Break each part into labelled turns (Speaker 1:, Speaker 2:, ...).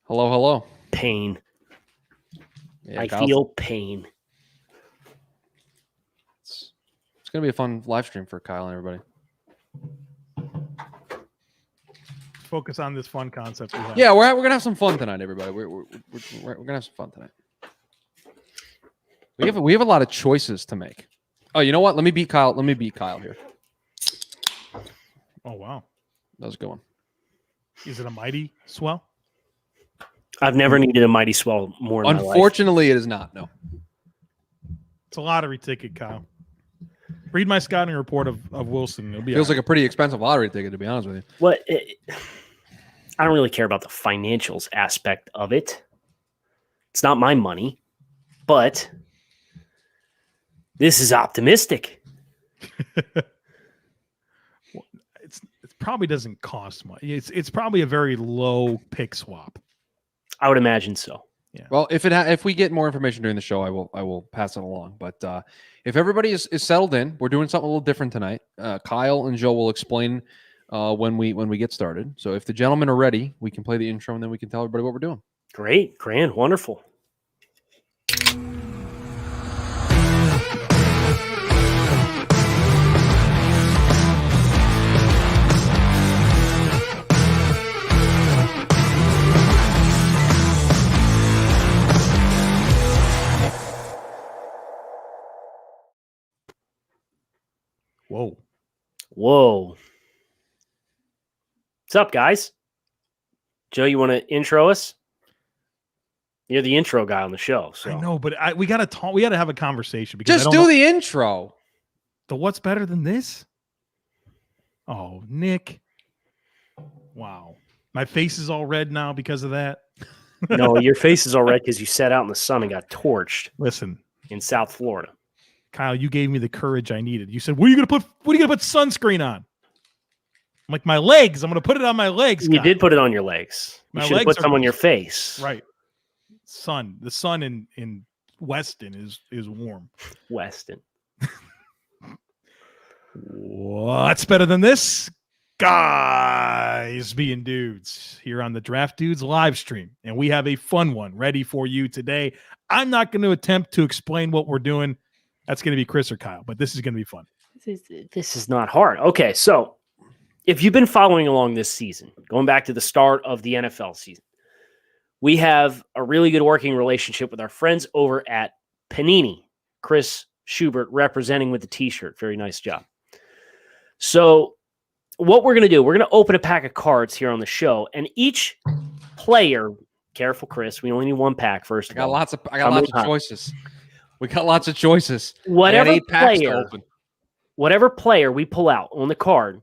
Speaker 1: Hello, hello.
Speaker 2: Pain.
Speaker 1: Yeah,
Speaker 2: I
Speaker 1: Kyle's-
Speaker 2: feel pain.
Speaker 1: It's going to be a fun live stream for Kyle and everybody.
Speaker 3: Focus on this fun concept we have.
Speaker 1: Yeah, we're going to have some fun tonight, everybody. We're going to have some fun tonight. We have a lot of choices to make. Oh, you know what? Let me beat Kyle here.
Speaker 3: Oh, wow.
Speaker 1: That was a good one.
Speaker 3: Is it a mighty swell?
Speaker 2: I've never needed a mighty swell more in my life.
Speaker 1: Unfortunately, it is not. No.
Speaker 3: It's a lottery ticket, Kyle. Read my scouting report of Wilson. It'll be
Speaker 1: Feels
Speaker 3: all
Speaker 1: like a pretty expensive lottery ticket, to be honest with you.
Speaker 2: I don't really care about the financials aspect of it. It's not my money, but this is optimistic.
Speaker 3: It probably doesn't cost much. It's probably a very low pick swap.
Speaker 2: I would imagine so.
Speaker 1: Well, if we get more information during the show, I will pass it along. But if everybody is settled in, we're doing something a little different tonight. Kyle and Joe will explain when we get started. So if the gentlemen are ready, we can play the intro and then we can tell everybody what we're doing.
Speaker 2: Great, grand, wonderful.
Speaker 3: Whoa.
Speaker 2: Whoa. What's up, guys? Joe, you want to intro us? You're the intro guy on the show. So
Speaker 3: I know, but we gotta talk. We gotta have a conversation because
Speaker 1: Just do the intro.
Speaker 3: what's better than this? Oh, Nick! Wow, my face is all red now because of that.
Speaker 2: No, your face is all red because you sat out in the sun and got torched
Speaker 3: Listen,
Speaker 2: in South Florida.
Speaker 3: Kyle, you gave me the courage I needed. You said, "What are you gonna put sunscreen on?" I'm like, my legs. I'm gonna put it on my legs.
Speaker 2: You
Speaker 3: Kyle.
Speaker 2: did put it on your legs. You
Speaker 3: My
Speaker 2: should have
Speaker 3: legs
Speaker 2: put some
Speaker 3: are-
Speaker 2: on your face.
Speaker 3: Right. The sun in Weston is warm.
Speaker 2: Weston.
Speaker 3: What's better than this? Guys being dudes here on the Draft Dudes live stream. And we have a fun one ready for you today. I'm not going to attempt to explain what we're doing. That's going to be Chris or Kyle, but this is going to be fun.
Speaker 2: This is not hard. Okay, so if you've been following along this season, going back to the start of the NFL season, we have a really good working relationship with our friends over at Panini. Chris Schubert representing with the t-shirt. Very nice job. So what we're going to do, we're going to open a pack of cards here on the show, and each player, careful, Chris, we only need one pack first.
Speaker 1: I got lots of choices. We got lots of choices.
Speaker 2: Whatever
Speaker 1: 8 packs to
Speaker 2: player,
Speaker 1: open.
Speaker 2: whatever player we pull out on the card,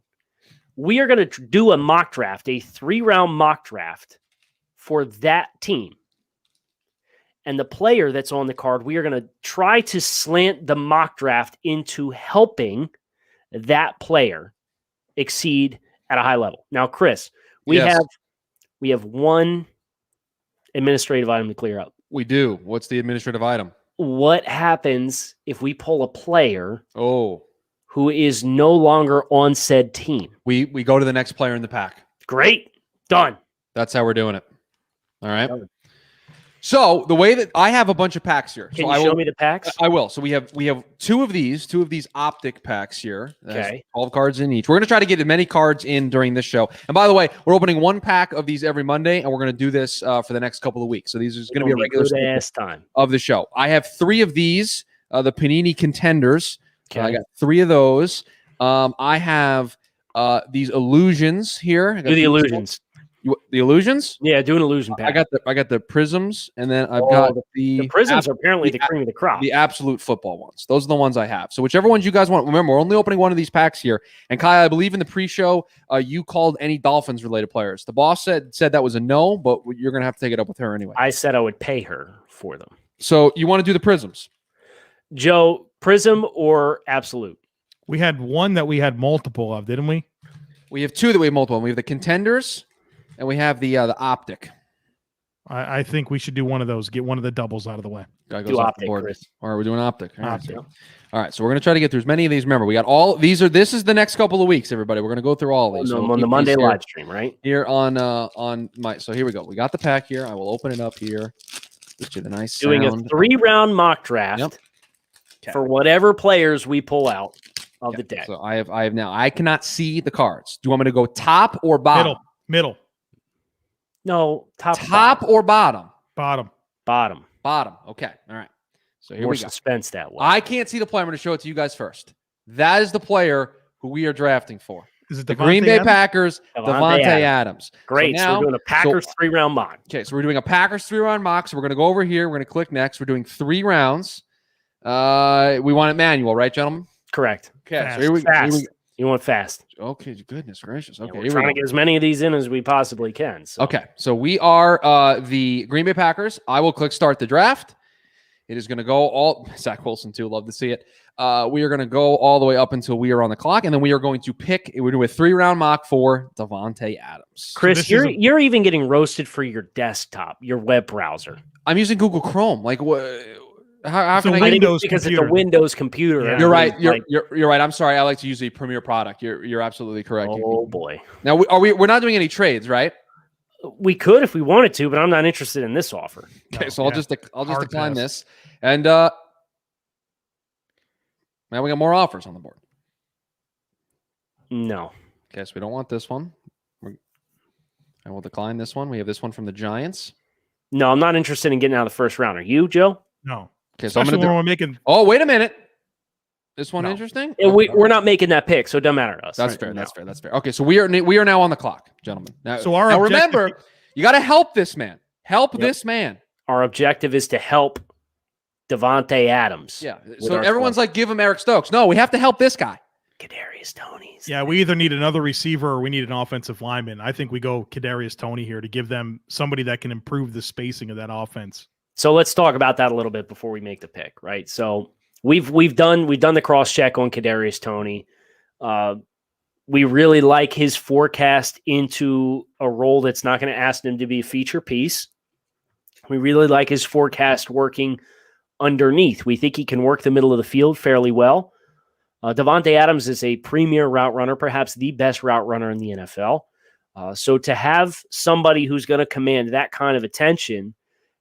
Speaker 2: we are going to do a mock draft, a 3-round mock draft for that team. And the player that's on the card, we are going to try to slant the mock draft into helping that player exceed at a high level. Now, Chris, we have one administrative item to clear up.
Speaker 1: We do. What's the administrative item?
Speaker 2: What happens if we pull a player who is no longer on said team?
Speaker 1: We go to the next player in the pack.
Speaker 2: Great. Done.
Speaker 1: That's how we're doing it. All right. So the way that I have a bunch of packs here.
Speaker 2: Can you show me the packs?
Speaker 1: I will. So we have two of these optic packs here. There's
Speaker 2: Okay.
Speaker 1: 12 cards in each. We're going to try to get as many cards in during this show. And by the way, we're opening one pack of these every Monday, and we're going to do this for the next couple of weeks. So these are going to be a regular
Speaker 2: good-ass time
Speaker 1: of the show. I have 3 of these, the Panini Contenders.
Speaker 2: Okay.
Speaker 1: I got 3 of those. I have these illusions here. I got
Speaker 2: Do the illusions.
Speaker 1: The illusions?
Speaker 2: Yeah, do an illusion pack.
Speaker 1: I got the prisms, and then I've got the
Speaker 2: prisms are apparently the cream of the crop.
Speaker 1: The absolute football ones. Those are the ones I have. So whichever ones you guys want. Remember, we're only opening one of these packs here. And Kyle, I believe in the pre-show, you called any Dolphins related players. The boss said that was a no, but you're gonna have to take it up with her anyway.
Speaker 2: I said I would pay her for them.
Speaker 1: So you want to do the prisms?
Speaker 2: Joe, prism or absolute?
Speaker 3: We had one that we had multiple of, didn't we?
Speaker 1: We have 2 that we have multiple. We have the Contenders, and we have the optic.
Speaker 3: I think we should do one of those. Get one of the doubles out of the way.
Speaker 1: Guy
Speaker 2: Do
Speaker 1: goes off the
Speaker 2: optic,
Speaker 1: board.
Speaker 2: Chris.
Speaker 1: Or are we doing optic? All right.
Speaker 3: Optic.
Speaker 1: All right, so we're gonna try to get through as many of these. Remember, we got all these are. This is the next couple of weeks, everybody. We're gonna go through all of these. So we'll
Speaker 2: On the
Speaker 1: keep
Speaker 2: Monday
Speaker 1: these here-
Speaker 2: live stream, right?
Speaker 1: here on my. So here we go. We got the pack here. I will open it up here. Get you the nice
Speaker 2: Doing
Speaker 1: sound.
Speaker 2: a 3-round mock draft
Speaker 1: Yep. Okay.
Speaker 2: for whatever players we pull out of
Speaker 1: Yeah,
Speaker 2: the deck.
Speaker 1: So I have now. I cannot see the cards. Do you want me to go top or bottom?
Speaker 3: Middle.
Speaker 2: No, top,
Speaker 1: Top or bottom?
Speaker 3: Bottom.
Speaker 2: bottom.
Speaker 1: Bottom. Okay. All right. So here
Speaker 2: More
Speaker 1: we go.
Speaker 2: suspense that way.
Speaker 1: I can't see the player. I'm going to show it to you guys first. That is the player who we are drafting for.
Speaker 3: Is it
Speaker 1: The Green Bay
Speaker 3: Adams?
Speaker 1: Packers,
Speaker 2: Davante
Speaker 1: Devontae
Speaker 2: Adams.
Speaker 1: Adams.
Speaker 2: Great. So,
Speaker 1: now-
Speaker 2: we're doing a Packers 3-round mock.
Speaker 1: Okay, so we're doing a Packers 3-round mock. So we're going to go over here. We're going to click next. We're doing 3 rounds. We want it manual, right, gentlemen?
Speaker 2: Correct.
Speaker 1: Okay,
Speaker 3: Fast.
Speaker 1: so here we
Speaker 2: Fast. You want fast.
Speaker 1: Okay, goodness gracious.
Speaker 2: Yeah,
Speaker 1: Okay,
Speaker 2: we're
Speaker 1: here
Speaker 2: trying
Speaker 1: we
Speaker 2: to
Speaker 1: go.
Speaker 2: get as many of these in as we possibly can. So.
Speaker 1: Okay, so we are the Green Bay Packers. I will click start the draft. It is going to go all Zach Wilson too. Love to see it. We are going to go all the way up until we are on the clock, and then we are going to pick. We're doing a 3-round mock for Devontae Adams.
Speaker 2: Chris,
Speaker 3: this is
Speaker 2: you're even getting roasted for your desktop, your web browser.
Speaker 1: I'm using Google Chrome. Like what? How
Speaker 3: So
Speaker 1: can
Speaker 2: I
Speaker 1: I?
Speaker 2: think
Speaker 3: Windows
Speaker 2: it's because
Speaker 3: computer.
Speaker 2: it's a Windows computer.
Speaker 3: Yeah.
Speaker 2: and
Speaker 1: You're
Speaker 2: I
Speaker 1: right.
Speaker 2: think,
Speaker 1: You're,
Speaker 2: like,
Speaker 1: you're right. I'm sorry. I like to use a Premier product. You're absolutely correct.
Speaker 2: oh boy,
Speaker 1: Now we're not doing any trades, right?
Speaker 2: we could if we wanted to, but I'm not interested in this offer.
Speaker 1: Okay,
Speaker 3: No,
Speaker 1: so
Speaker 3: yeah.
Speaker 1: I'll just
Speaker 3: Hard
Speaker 1: decline
Speaker 3: pass.
Speaker 1: this, and now we got more offers on the board.
Speaker 2: No,
Speaker 1: Okay, so we don't want this one. I will decline this one. We have this one from the Giants.
Speaker 2: no, I'm not interested in getting out of the first round. Are you, Joe?
Speaker 3: No.
Speaker 1: Okay, so I'm
Speaker 3: Especially
Speaker 1: gonna.
Speaker 3: when we're making.
Speaker 1: Oh, wait a minute. This one
Speaker 3: No.
Speaker 1: interesting.
Speaker 2: And we're not making that pick, so it doesn't matter to us.
Speaker 1: That's
Speaker 2: Right.
Speaker 1: fair.
Speaker 2: No.
Speaker 1: That's fair. That's fair. Okay, so we are now on the clock, gentlemen. Now,
Speaker 3: So our
Speaker 1: now
Speaker 3: objective-
Speaker 1: remember, you got to help this man. Help
Speaker 2: Yep.
Speaker 1: this man.
Speaker 2: Our objective is to help Devontae Adams.
Speaker 1: Yeah.
Speaker 2: with
Speaker 1: So
Speaker 2: our
Speaker 1: everyone's like, give him Eric Stokes. No, we have to help this guy.
Speaker 2: Kadarius Toney's.
Speaker 3: Yeah, we either need another receiver or we need an offensive lineman. I think we go Kadarius Toney here to give them somebody that can improve the spacing of that offense.
Speaker 2: So let's talk about that a little bit before we make the pick, right? So we've done the cross check on Kadarius Toney. We really like his forecast into a role that's not going to ask him to be a feature piece. We really like his forecast working underneath. We think he can work the middle of the field fairly well. Devontae Adams is a premier route runner, perhaps the best route runner in the NFL. So to have somebody who's going to command that kind of attention,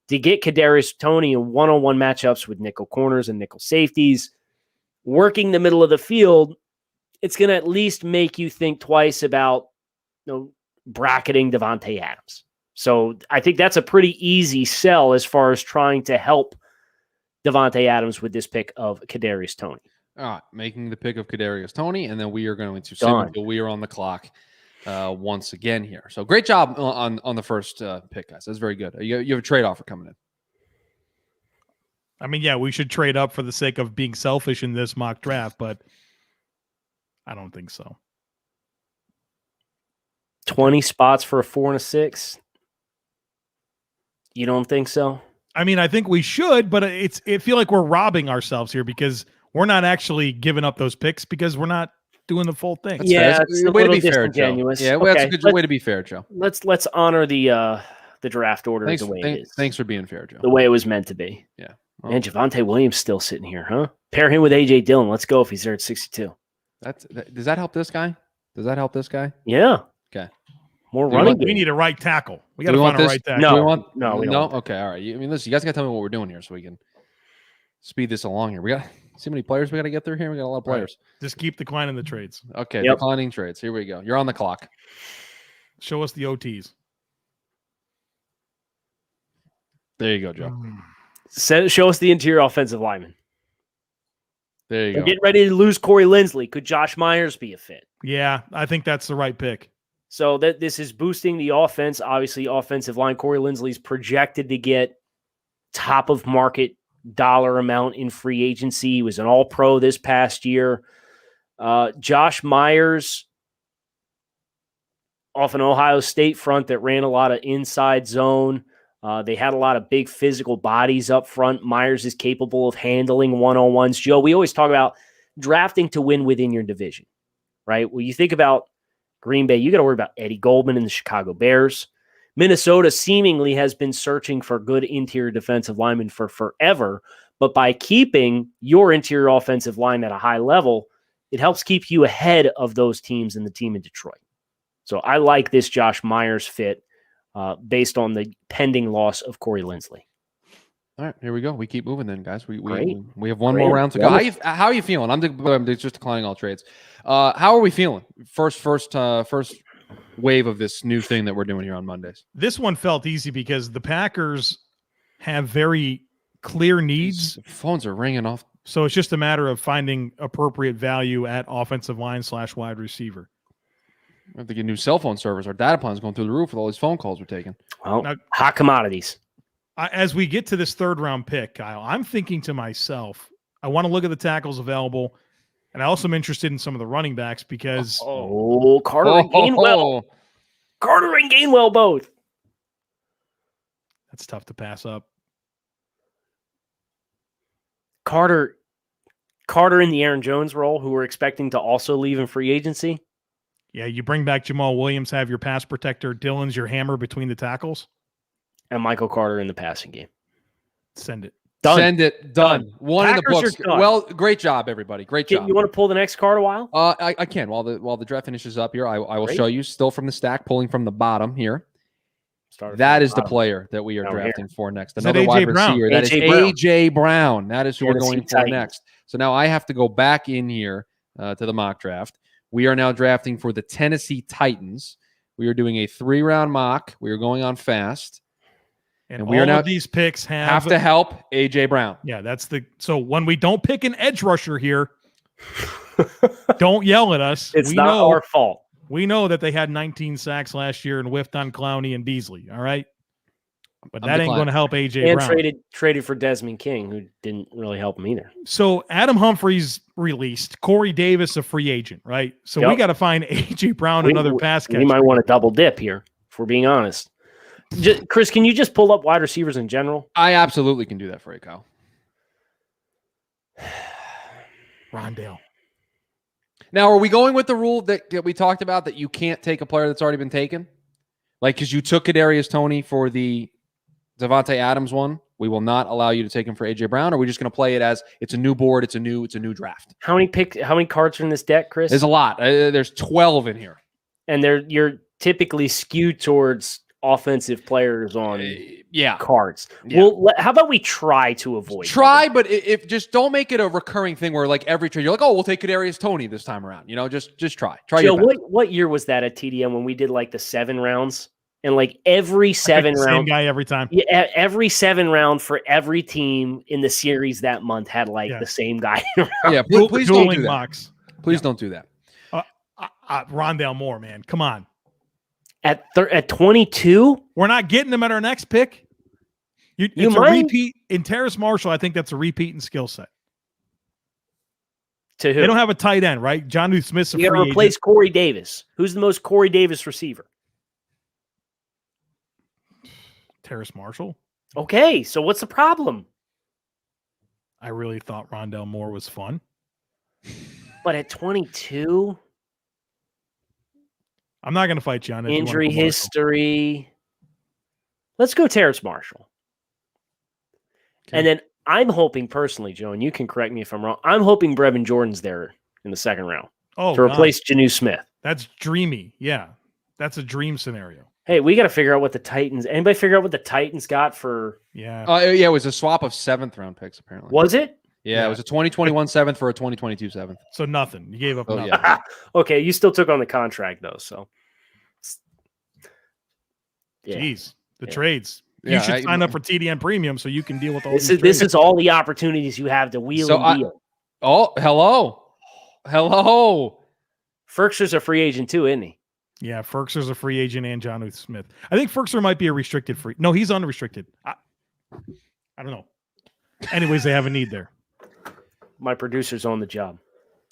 Speaker 2: to get Kadarius Toney in one-on-one matchups with nickel corners and nickel safeties, working the middle of the field, it's going to at least make you think twice about bracketing Devontae Adams. So I think that's a pretty easy sell as far as trying to help Devontae Adams with this pick of Kadarius Toney.
Speaker 1: All right, making the pick of Kadarius Toney, and then we are going to sit
Speaker 2: Done.
Speaker 1: until we are on the clock once again here. So great job on the first pick, guys. That's very good. You have a trade offer coming in.
Speaker 3: I mean, yeah, we should trade up for the sake of being selfish in this mock draft, but I don't think so.
Speaker 2: 20 spots for a 4 and a 6. You don't think so?
Speaker 3: I mean, I think we should, but it feel like we're robbing ourselves here because we're not actually giving up those picks because we're not doing the full thing.
Speaker 1: That's
Speaker 2: Yeah,
Speaker 1: fair. That's
Speaker 2: it's
Speaker 1: a
Speaker 2: a
Speaker 1: way to
Speaker 2: little
Speaker 1: be fair, Joe.
Speaker 2: disingenuous.
Speaker 1: Yeah, well, that's a
Speaker 2: Okay,
Speaker 1: good way to be fair, Joe.
Speaker 2: Let's honor the draft order
Speaker 1: Thanks,
Speaker 2: the way it is.
Speaker 1: thanks for being fair, Joe.
Speaker 2: The way it was meant to be.
Speaker 1: Yeah.
Speaker 2: And Javonte Williams still sitting here, huh? Pair him with AJ Dillon. Let's go if he's there at 62.
Speaker 1: Does that help this guy? Does that help this guy?
Speaker 2: Yeah.
Speaker 1: Okay.
Speaker 2: More
Speaker 1: Do you
Speaker 2: running
Speaker 1: want-
Speaker 3: We
Speaker 2: game.
Speaker 3: need a right tackle. We
Speaker 1: Do
Speaker 3: got to
Speaker 1: we want
Speaker 3: find a
Speaker 1: this?
Speaker 3: right tackle.
Speaker 2: No.
Speaker 1: Do we want,
Speaker 2: no, we
Speaker 1: no.
Speaker 2: don't.
Speaker 1: Okay, all right. I mean, listen, you guys got to tell me what we're doing here so we can speed this along here. We got see how many players we got to get through here. We got a lot of
Speaker 3: Right.
Speaker 1: players.
Speaker 3: Just keep declining the trades.
Speaker 1: Okay,
Speaker 2: Yep.
Speaker 1: declining trades. Here we go. You're on the clock.
Speaker 3: Show us the OTs.
Speaker 1: There you go, Joe.
Speaker 2: Show us the interior offensive lineman.
Speaker 1: There you
Speaker 2: We're
Speaker 1: go.
Speaker 2: getting ready to lose Corey Lindsley. Could Josh Myers be a fit?
Speaker 3: Yeah, I think that's the right pick.
Speaker 2: So that this is boosting the offense. Obviously, offensive line. Corey Lindsley's projected to get top of market dollar amount in free agency. He was an all-pro this past year. Josh Myers off an Ohio State front that ran a lot of inside zone. They had a lot of big physical bodies up front. Myers is capable of handling one-on-ones. Joe, we always talk about drafting to win within your division, right? Well, you think about Green Bay, you got to worry about Eddie Goldman and the Chicago Bears. Minnesota seemingly has been searching for good interior defensive linemen for forever, but by keeping your interior offensive line at a high level, it helps keep you ahead of those teams and the team in Detroit. So I like this Josh Myers fit based on the pending loss of Corey Linsley.
Speaker 1: All right, here we go. We keep moving then, guys. We have one
Speaker 2: Great.
Speaker 1: more round to go. How are you feeling? I'm just declining all trades. How are we feeling? First wave of this new thing that we're doing here on Mondays.
Speaker 3: This one felt easy because the Packers have very clear needs.
Speaker 1: Phones are ringing off.
Speaker 3: So it's just a matter of finding appropriate value at offensive line / wide receiver.
Speaker 1: We have to get new cell phone servers. Our data plan's going through the roof with all these phone calls we're taking.
Speaker 2: Well,
Speaker 3: Now-
Speaker 2: hot commodities.
Speaker 3: As we get to this third round pick, Kyle, I'm thinking to myself, I want to look at the tackles available. And I also am interested in some of the running backs because
Speaker 2: Carter and Gainwell. Carter and Gainwell both.
Speaker 3: that's tough to pass up.
Speaker 2: Carter in the Aaron Jones role, who we're expecting to also leave in free agency.
Speaker 3: Yeah, you bring back Jamal Williams, have your pass protector. Dylan's your hammer between the tackles.
Speaker 2: And Michael Carter in the passing game.
Speaker 3: Send it.
Speaker 2: Done.
Speaker 1: Send it. Done. One in the
Speaker 2: Packers
Speaker 1: books.
Speaker 2: are done.
Speaker 1: Well, great job, everybody. Great job.
Speaker 2: You want to pull the next card a while?
Speaker 1: I can. While the draft finishes up here, I will
Speaker 2: Great.
Speaker 1: show you still from the stack, pulling from the bottom here.
Speaker 2: Started
Speaker 1: That
Speaker 2: from
Speaker 1: is the
Speaker 2: bottom.
Speaker 1: player that we are
Speaker 2: Over
Speaker 1: drafting for next.
Speaker 3: Is that
Speaker 1: Another wide
Speaker 3: A.J. Brown?
Speaker 1: receiver. That is
Speaker 2: A.J. Brown.
Speaker 1: A.J. Brown. That is who we're
Speaker 2: Tennessee
Speaker 1: going for
Speaker 2: Titans.
Speaker 1: next. So now I have to go back in here to the mock draft. We are now drafting for the Tennessee Titans. We are doing a 3-round mock. We are going on fast.
Speaker 3: And
Speaker 1: we are
Speaker 3: all
Speaker 1: now
Speaker 3: of these picks
Speaker 1: Have to help A.J. Brown.
Speaker 3: Yeah, so when we don't pick an edge rusher here, don't yell at us.
Speaker 2: It's
Speaker 3: we
Speaker 2: not
Speaker 3: know,
Speaker 2: our fault.
Speaker 3: We know that they had 19 sacks last year and whiffed on Clowney and Beasley. All right. But
Speaker 1: I'm
Speaker 3: that ain't
Speaker 1: declining.
Speaker 3: going to help A.J.
Speaker 2: And
Speaker 3: Brown.
Speaker 2: traded for Desmond King, who didn't really help him either.
Speaker 3: So Adam Humphries released. Corey Davis, a free agent, right? So we
Speaker 2: Yep.
Speaker 3: got to find A.J. Brown another pass catcher.
Speaker 2: We might want to double dip here, if we're being honest. Chris, can you just pull up wide receivers in general?
Speaker 1: I absolutely can do that for you, Kyle.
Speaker 3: Rondale.
Speaker 1: Now, are we going with the rule that we talked about that you can't take a player that's already been taken? Like, because you took Kadarius Toney for the Devontae Adams one, we will not allow you to take him for A.J. Brown. Or are we just going to play it as it's a new board, it's a new draft?
Speaker 2: How many cards are in this deck, Chris?
Speaker 1: There's a lot. There's 12 in here.
Speaker 2: And you're typically skewed towards offensive players on
Speaker 1: Yeah.
Speaker 2: cards.
Speaker 1: Yeah.
Speaker 2: Well, how about we try to avoid
Speaker 1: Try, but if just don't make it a recurring thing where like every trade you're like, oh, we'll take Kadarius Toney this time around. You know, just try. Try
Speaker 2: Joe,
Speaker 1: your best.
Speaker 2: what year was that at TDM when we did like the 7 rounds? And like every 7
Speaker 3: Same
Speaker 2: round,
Speaker 3: guy every time.
Speaker 2: yeah, every 7 round for every team in the series that month had like
Speaker 3: Yeah.
Speaker 2: the same guy.
Speaker 1: Yeah, please don't
Speaker 3: Dueling
Speaker 1: do that.
Speaker 3: mocks.
Speaker 1: Please don't do that.
Speaker 3: Rondale Moore, man. Come on.
Speaker 2: At 22,
Speaker 3: We're not getting him at our next pick. It's a
Speaker 2: might.
Speaker 3: repeat in Terrace Marshall. I think that's a repeat in skill set.
Speaker 2: to who?
Speaker 3: They don't have a tight end, right? Jonnu Smith's a
Speaker 2: You got
Speaker 3: free
Speaker 2: to replace
Speaker 3: agent.
Speaker 2: Corey Davis. Who's the most Corey Davis receiver?
Speaker 3: Terrace Marshall.
Speaker 2: Okay, so what's the problem?
Speaker 3: I really thought Rondale Moore was fun.
Speaker 2: But at 22,
Speaker 3: I'm not going to fight you on it. if you wanna
Speaker 2: injury
Speaker 3: go Marshall.
Speaker 2: history. Let's go Terrace Marshall.
Speaker 1: Okay.
Speaker 2: And then I'm hoping personally, Joe, and you can correct me if I'm wrong. I'm hoping Brevin Jordan's there in the 2nd round
Speaker 3: Oh,
Speaker 2: to
Speaker 3: God.
Speaker 2: replace Janu Smith.
Speaker 3: That's dreamy. Yeah, that's a dream scenario.
Speaker 2: Hey, we got to figure out what the Titans. Anybody figure out what the Titans got for?
Speaker 3: Yeah.
Speaker 1: Yeah, it was a swap of 7th round picks, apparently.
Speaker 2: Was it?
Speaker 1: Yeah, it was a 2021 7th for a 2022 7th.
Speaker 3: So nothing. You gave up
Speaker 1: Oh,
Speaker 3: nothing.
Speaker 1: yeah.
Speaker 2: Okay, you still took on the contract though, so. Yeah.
Speaker 3: Jeez, the
Speaker 2: Yeah.
Speaker 3: trades. You
Speaker 1: Yeah,
Speaker 3: should sign up for TDN Premium so you can deal with all
Speaker 2: This
Speaker 3: these
Speaker 2: is
Speaker 3: trades.
Speaker 2: all the opportunities you have to wheel
Speaker 1: So
Speaker 2: and deal.
Speaker 1: Oh, hello.
Speaker 2: Ferkser's a free agent too, isn't he?
Speaker 3: Yeah, Ferkser's a free agent and Jonnu Smith. I think Ferkser might be a restricted free. No, he's unrestricted. I don't know. Anyways, they have a need there.
Speaker 2: My producer's on the job.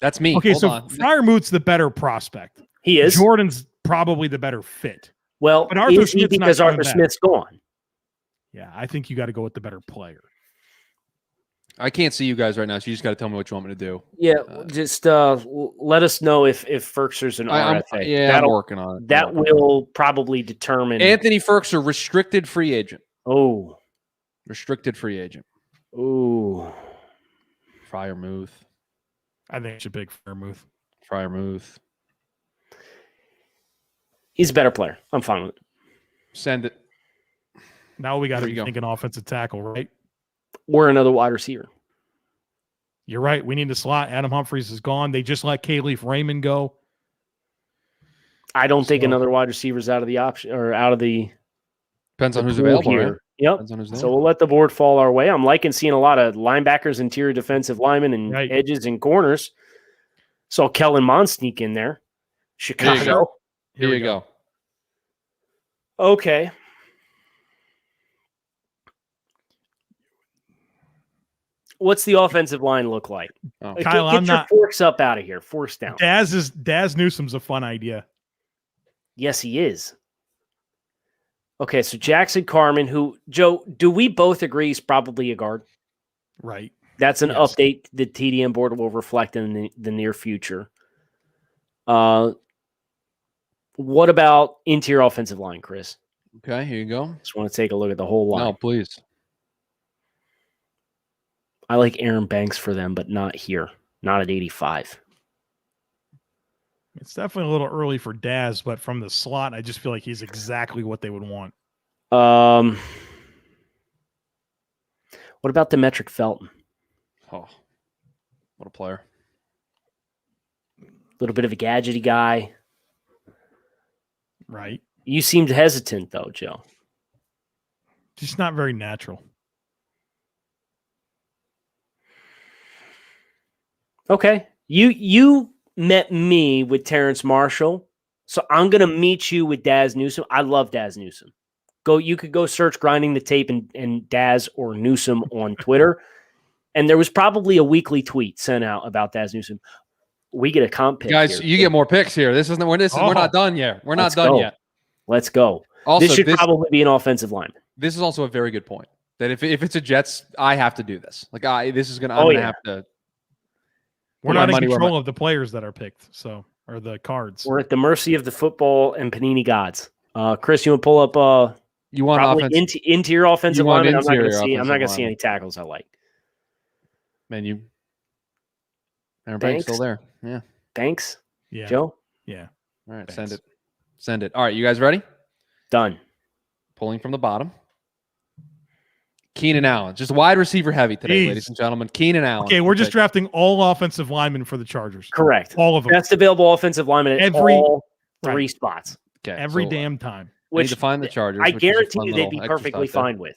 Speaker 1: That's me.
Speaker 3: Okay,
Speaker 1: Hold
Speaker 3: so
Speaker 1: on.
Speaker 3: Fryermuth's the better prospect.
Speaker 2: He is.
Speaker 3: Jordan's probably the better fit.
Speaker 2: Well,
Speaker 3: But Arthur
Speaker 2: is he
Speaker 3: Smith's not
Speaker 2: because
Speaker 3: coming
Speaker 2: Arthur
Speaker 3: back.
Speaker 2: Smith's gone?
Speaker 3: Yeah, I think you got to go with the better player.
Speaker 1: I can't see you guys right now, so you just got to tell me what you want me to do.
Speaker 2: Yeah, just let us know if Ferkser's an RFA.
Speaker 1: I'm working on it.
Speaker 2: That will probably determine.
Speaker 1: Anthony Ferkser, restricted free agent.
Speaker 2: Oh.
Speaker 1: Restricted free agent.
Speaker 2: Oh.
Speaker 1: Freiermuth.
Speaker 3: I think it's a big Freiermuth.
Speaker 1: Freiermuth.
Speaker 2: He's a better player. I'm fine with it.
Speaker 1: Send it.
Speaker 3: Now we got to
Speaker 1: There
Speaker 3: be
Speaker 1: you go.
Speaker 3: thinking offensive tackle, right?
Speaker 2: Or another wide receiver.
Speaker 3: You're right. We need to slot. Adam Humphries is gone. They just let Khalif Raymond go.
Speaker 2: I don't think
Speaker 3: So-
Speaker 2: another wide receiver's out of the option or out of the
Speaker 1: Depends on who's
Speaker 2: pool
Speaker 1: available,
Speaker 2: here.
Speaker 1: right?
Speaker 2: Yep.
Speaker 1: Depends on who's
Speaker 2: So
Speaker 1: available.
Speaker 2: we'll let the board fall our way. I'm liking seeing a lot of linebackers, interior defensive linemen, and
Speaker 3: Right.
Speaker 2: edges and corners. Saw Kellen Mond sneak in there.
Speaker 1: There you
Speaker 2: Chicago.
Speaker 1: go.
Speaker 3: Here
Speaker 1: Here
Speaker 3: we
Speaker 1: you go.
Speaker 2: Okay. What's the offensive line look like?
Speaker 1: Oh.
Speaker 3: Kyle,
Speaker 2: Get
Speaker 3: I'm
Speaker 2: your
Speaker 3: not-
Speaker 2: forks up out of here. Forks down.
Speaker 3: Daz Newsom's a fun idea.
Speaker 2: Yes, he is. Okay, so Jackson Carman, who, Joe, do we both agree he's probably a guard?
Speaker 3: Right.
Speaker 2: That's an
Speaker 3: Yes.
Speaker 2: update the TDM board will reflect in the near future. What about interior offensive line, Chris?
Speaker 1: Okay, here you go.
Speaker 2: Just want to take a look at the whole line.
Speaker 1: No, please.
Speaker 2: I like Aaron Banks for them, but not here. Not at 85.
Speaker 3: It's definitely a little early for Daz, but from the slot, I just feel like he's exactly what they would want.
Speaker 2: What about Demetric Felton?
Speaker 1: Oh, what a player.
Speaker 2: A little bit of a gadgety guy.
Speaker 3: Right.
Speaker 2: You seemed hesitant, though, Joe.
Speaker 3: Just not very natural.
Speaker 2: Okay. You met me with Terrence Marshall, so I'm going to meet you with Daz Newsome. I love Daz Newsome. You could go search Grinding the Tape and Daz or Newsome on Twitter, and there was probably a weekly tweet sent out about Daz Newsome. We get a comp pick
Speaker 1: Guys,
Speaker 2: here.
Speaker 1: you get more picks here. We're not done yet. We're not
Speaker 2: Let's
Speaker 1: done
Speaker 2: go.
Speaker 1: yet.
Speaker 2: Let's go.
Speaker 1: Also,
Speaker 2: This should probably be an offensive lineman.
Speaker 1: this is also a very good point. That if it's a Jets, I have to do this. Like I'm
Speaker 2: Oh,
Speaker 1: gonna
Speaker 2: yeah.
Speaker 1: have to.
Speaker 3: We're
Speaker 1: Put my
Speaker 3: not in
Speaker 1: money where
Speaker 3: control of the players that are picked, or the cards.
Speaker 2: We're at the mercy of the football and Panini gods. Chris, you want to pull up
Speaker 1: You want
Speaker 2: probably
Speaker 1: offense,
Speaker 2: interior offensive
Speaker 1: you want
Speaker 2: lineman? I'm not
Speaker 1: interior
Speaker 2: going to see
Speaker 1: offensive
Speaker 2: any
Speaker 1: lineman.
Speaker 2: tackles I like.
Speaker 1: man. Aaron Banks still
Speaker 2: Banks?
Speaker 1: there. Yeah.
Speaker 2: Thanks,
Speaker 3: Yeah.
Speaker 2: Joe.
Speaker 3: Yeah.
Speaker 1: All right.
Speaker 3: Thanks.
Speaker 1: Send it. All right. You guys ready?
Speaker 2: Done.
Speaker 1: Pulling from the bottom. Keenan Allen, just wide receiver heavy today,
Speaker 3: Jeez.
Speaker 1: ladies and gentlemen. Keenan Allen.
Speaker 3: Okay, we're just
Speaker 1: Okay.
Speaker 3: drafting all offensive linemen for the Chargers.
Speaker 2: Correct.
Speaker 3: All of them.
Speaker 2: Best available offensive lineman at
Speaker 3: Every-
Speaker 2: all three
Speaker 3: right.
Speaker 2: spots,
Speaker 1: Okay,
Speaker 3: Every
Speaker 1: so,
Speaker 3: damn time.
Speaker 1: I need
Speaker 2: which
Speaker 1: to find the Chargers.
Speaker 2: I
Speaker 1: which is a
Speaker 2: guarantee
Speaker 1: fun
Speaker 2: you they'd
Speaker 1: little
Speaker 2: be
Speaker 1: exercise
Speaker 2: perfectly
Speaker 1: there.
Speaker 2: fine with.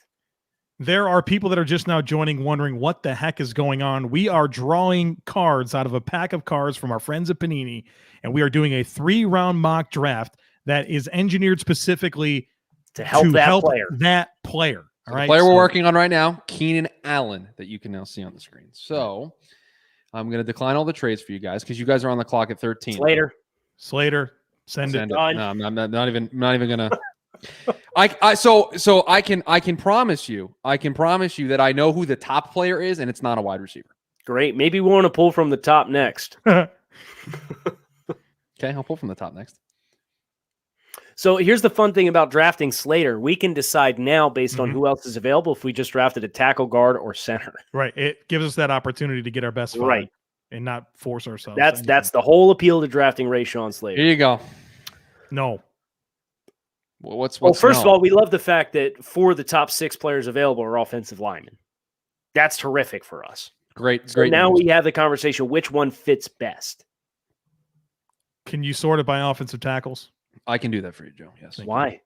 Speaker 3: There are people that are just now joining wondering what the heck is going on. We are drawing cards out of a pack of cards from our friends at Panini, and we are doing a 3-round mock draft that is engineered specifically
Speaker 2: To help that player.
Speaker 3: that player.
Speaker 1: So
Speaker 3: All
Speaker 1: the
Speaker 3: right.
Speaker 1: player
Speaker 3: So-
Speaker 1: we're working on right now, Keenan Allen, that you can now see on the screen. So I'm going to decline all the trades for you guys because you guys are on the clock at 13.
Speaker 2: Slater.
Speaker 3: Slater, send it.
Speaker 1: Send it.
Speaker 2: Done.
Speaker 1: No, I'm not even gonna. So I can promise you that I know who the top player is, and it's not a wide receiver.
Speaker 2: Great. Maybe we want to pull from the top next.
Speaker 1: Okay, I'll pull from the top next.
Speaker 2: So here's the fun thing about drafting Slater. We can decide now based on
Speaker 3: Mhm.
Speaker 2: who else is available if we just drafted a tackle, guard, or center.
Speaker 3: Right. It gives us that opportunity to get our best five
Speaker 2: Right.
Speaker 3: and not force ourselves.
Speaker 2: That's the whole appeal to drafting Rashawn Slater.
Speaker 1: Here you go.
Speaker 3: no.
Speaker 1: Well, what's
Speaker 2: Well, first of
Speaker 1: no?
Speaker 2: all, we love the fact that 4 of the top 6 players available are offensive linemen. That's terrific for us.
Speaker 1: great.
Speaker 2: So now we have the conversation, which one fits best?
Speaker 3: Can you sort it by offensive tackles?
Speaker 1: I can do that for you, Joe. Yes.
Speaker 3: Thank
Speaker 2: Why?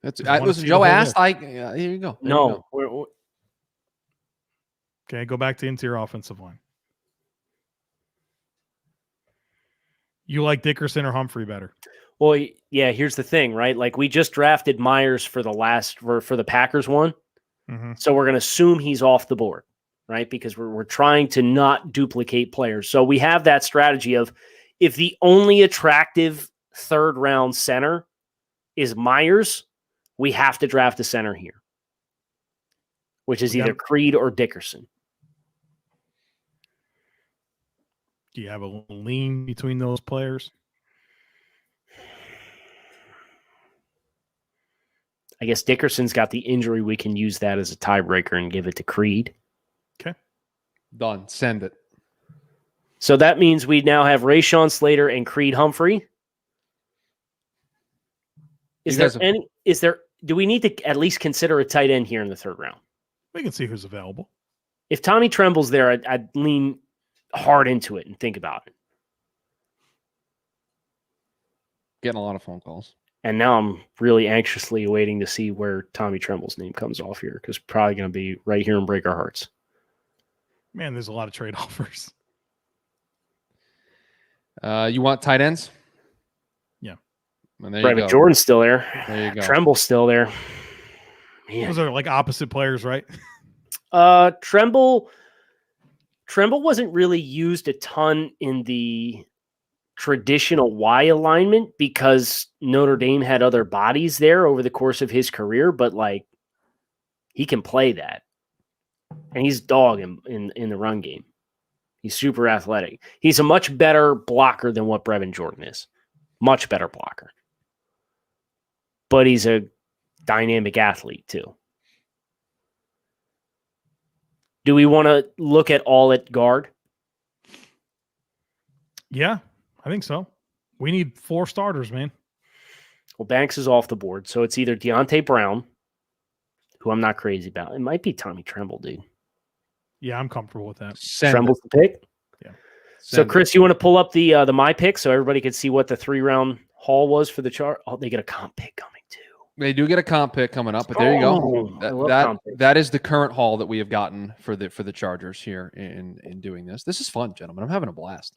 Speaker 1: That's,
Speaker 3: I wanna
Speaker 1: listen,
Speaker 3: see the
Speaker 1: Joe
Speaker 3: whole
Speaker 1: asked.
Speaker 3: list.
Speaker 1: Here you go. There you
Speaker 2: No.
Speaker 1: go.
Speaker 3: Okay, go back to interior offensive line. You like Dickerson or Humphrey better?
Speaker 2: Well, yeah, here's the thing, right? Like we just drafted Myers for the Packers one.
Speaker 3: Mm-hmm.
Speaker 2: So we're going to assume he's off the board, right? Because we're trying to not duplicate players. So we have that strategy of if the only attractive 3rd round center is Myers, we have to draft a center here, which is
Speaker 3: Yeah.
Speaker 2: either Creed or Dickerson.
Speaker 3: Do you have a lean between those players?
Speaker 2: I guess Dickerson's got the injury. We can use that as a tiebreaker and give it to Creed.
Speaker 1: Done. Send it.
Speaker 2: So that means we now have Rashawn Slater and Creed Humphrey. Do we need to at least consider a tight end here in the third round?
Speaker 3: We can see who's available.
Speaker 2: If Tommy Tremble's there, I'd lean hard into it and think about it.
Speaker 1: Getting a lot of phone calls.
Speaker 2: And now I'm really anxiously awaiting to see where Tommy Tremble's name comes off here, because probably going to be right here and break our hearts.
Speaker 3: Man, there's a lot of trade offers.
Speaker 1: You want tight ends?
Speaker 3: Yeah.
Speaker 1: And there you
Speaker 2: Brevin
Speaker 1: go.
Speaker 2: Jordan's still there.
Speaker 1: There you go.
Speaker 2: Tremble's still there. Man.
Speaker 3: Those are like opposite players, right?
Speaker 2: Tremble wasn't really used a ton in the traditional Y alignment because Notre Dame had other bodies there over the course of his career, but like he can play that. And he's dog in the run game. He's super athletic. He's a much better blocker than what Brevin Jordan is. Much better blocker. But he's a dynamic athlete too. Do we want to look at all at guard?
Speaker 3: Yeah, I think so. We need 4 starters, man.
Speaker 2: Well, Banks is off the board, so it's either Deontay Brown, who I'm not crazy about. It might be Tommy Tremble, dude.
Speaker 3: Yeah, I'm comfortable with that.
Speaker 1: Send
Speaker 2: Tremble's
Speaker 1: it.
Speaker 2: the pick.
Speaker 3: Yeah.
Speaker 2: So,
Speaker 1: Send
Speaker 2: Chris, you want to pull up the my pick so everybody can see what the 3-round haul was for the chart? Oh, they get a comp pick coming too.
Speaker 1: They do get a comp pick coming up, but there you go.
Speaker 2: I love comp picks.
Speaker 1: That is the current haul that we have gotten for the Chargers here in doing this. This is fun, gentlemen. I'm having a blast.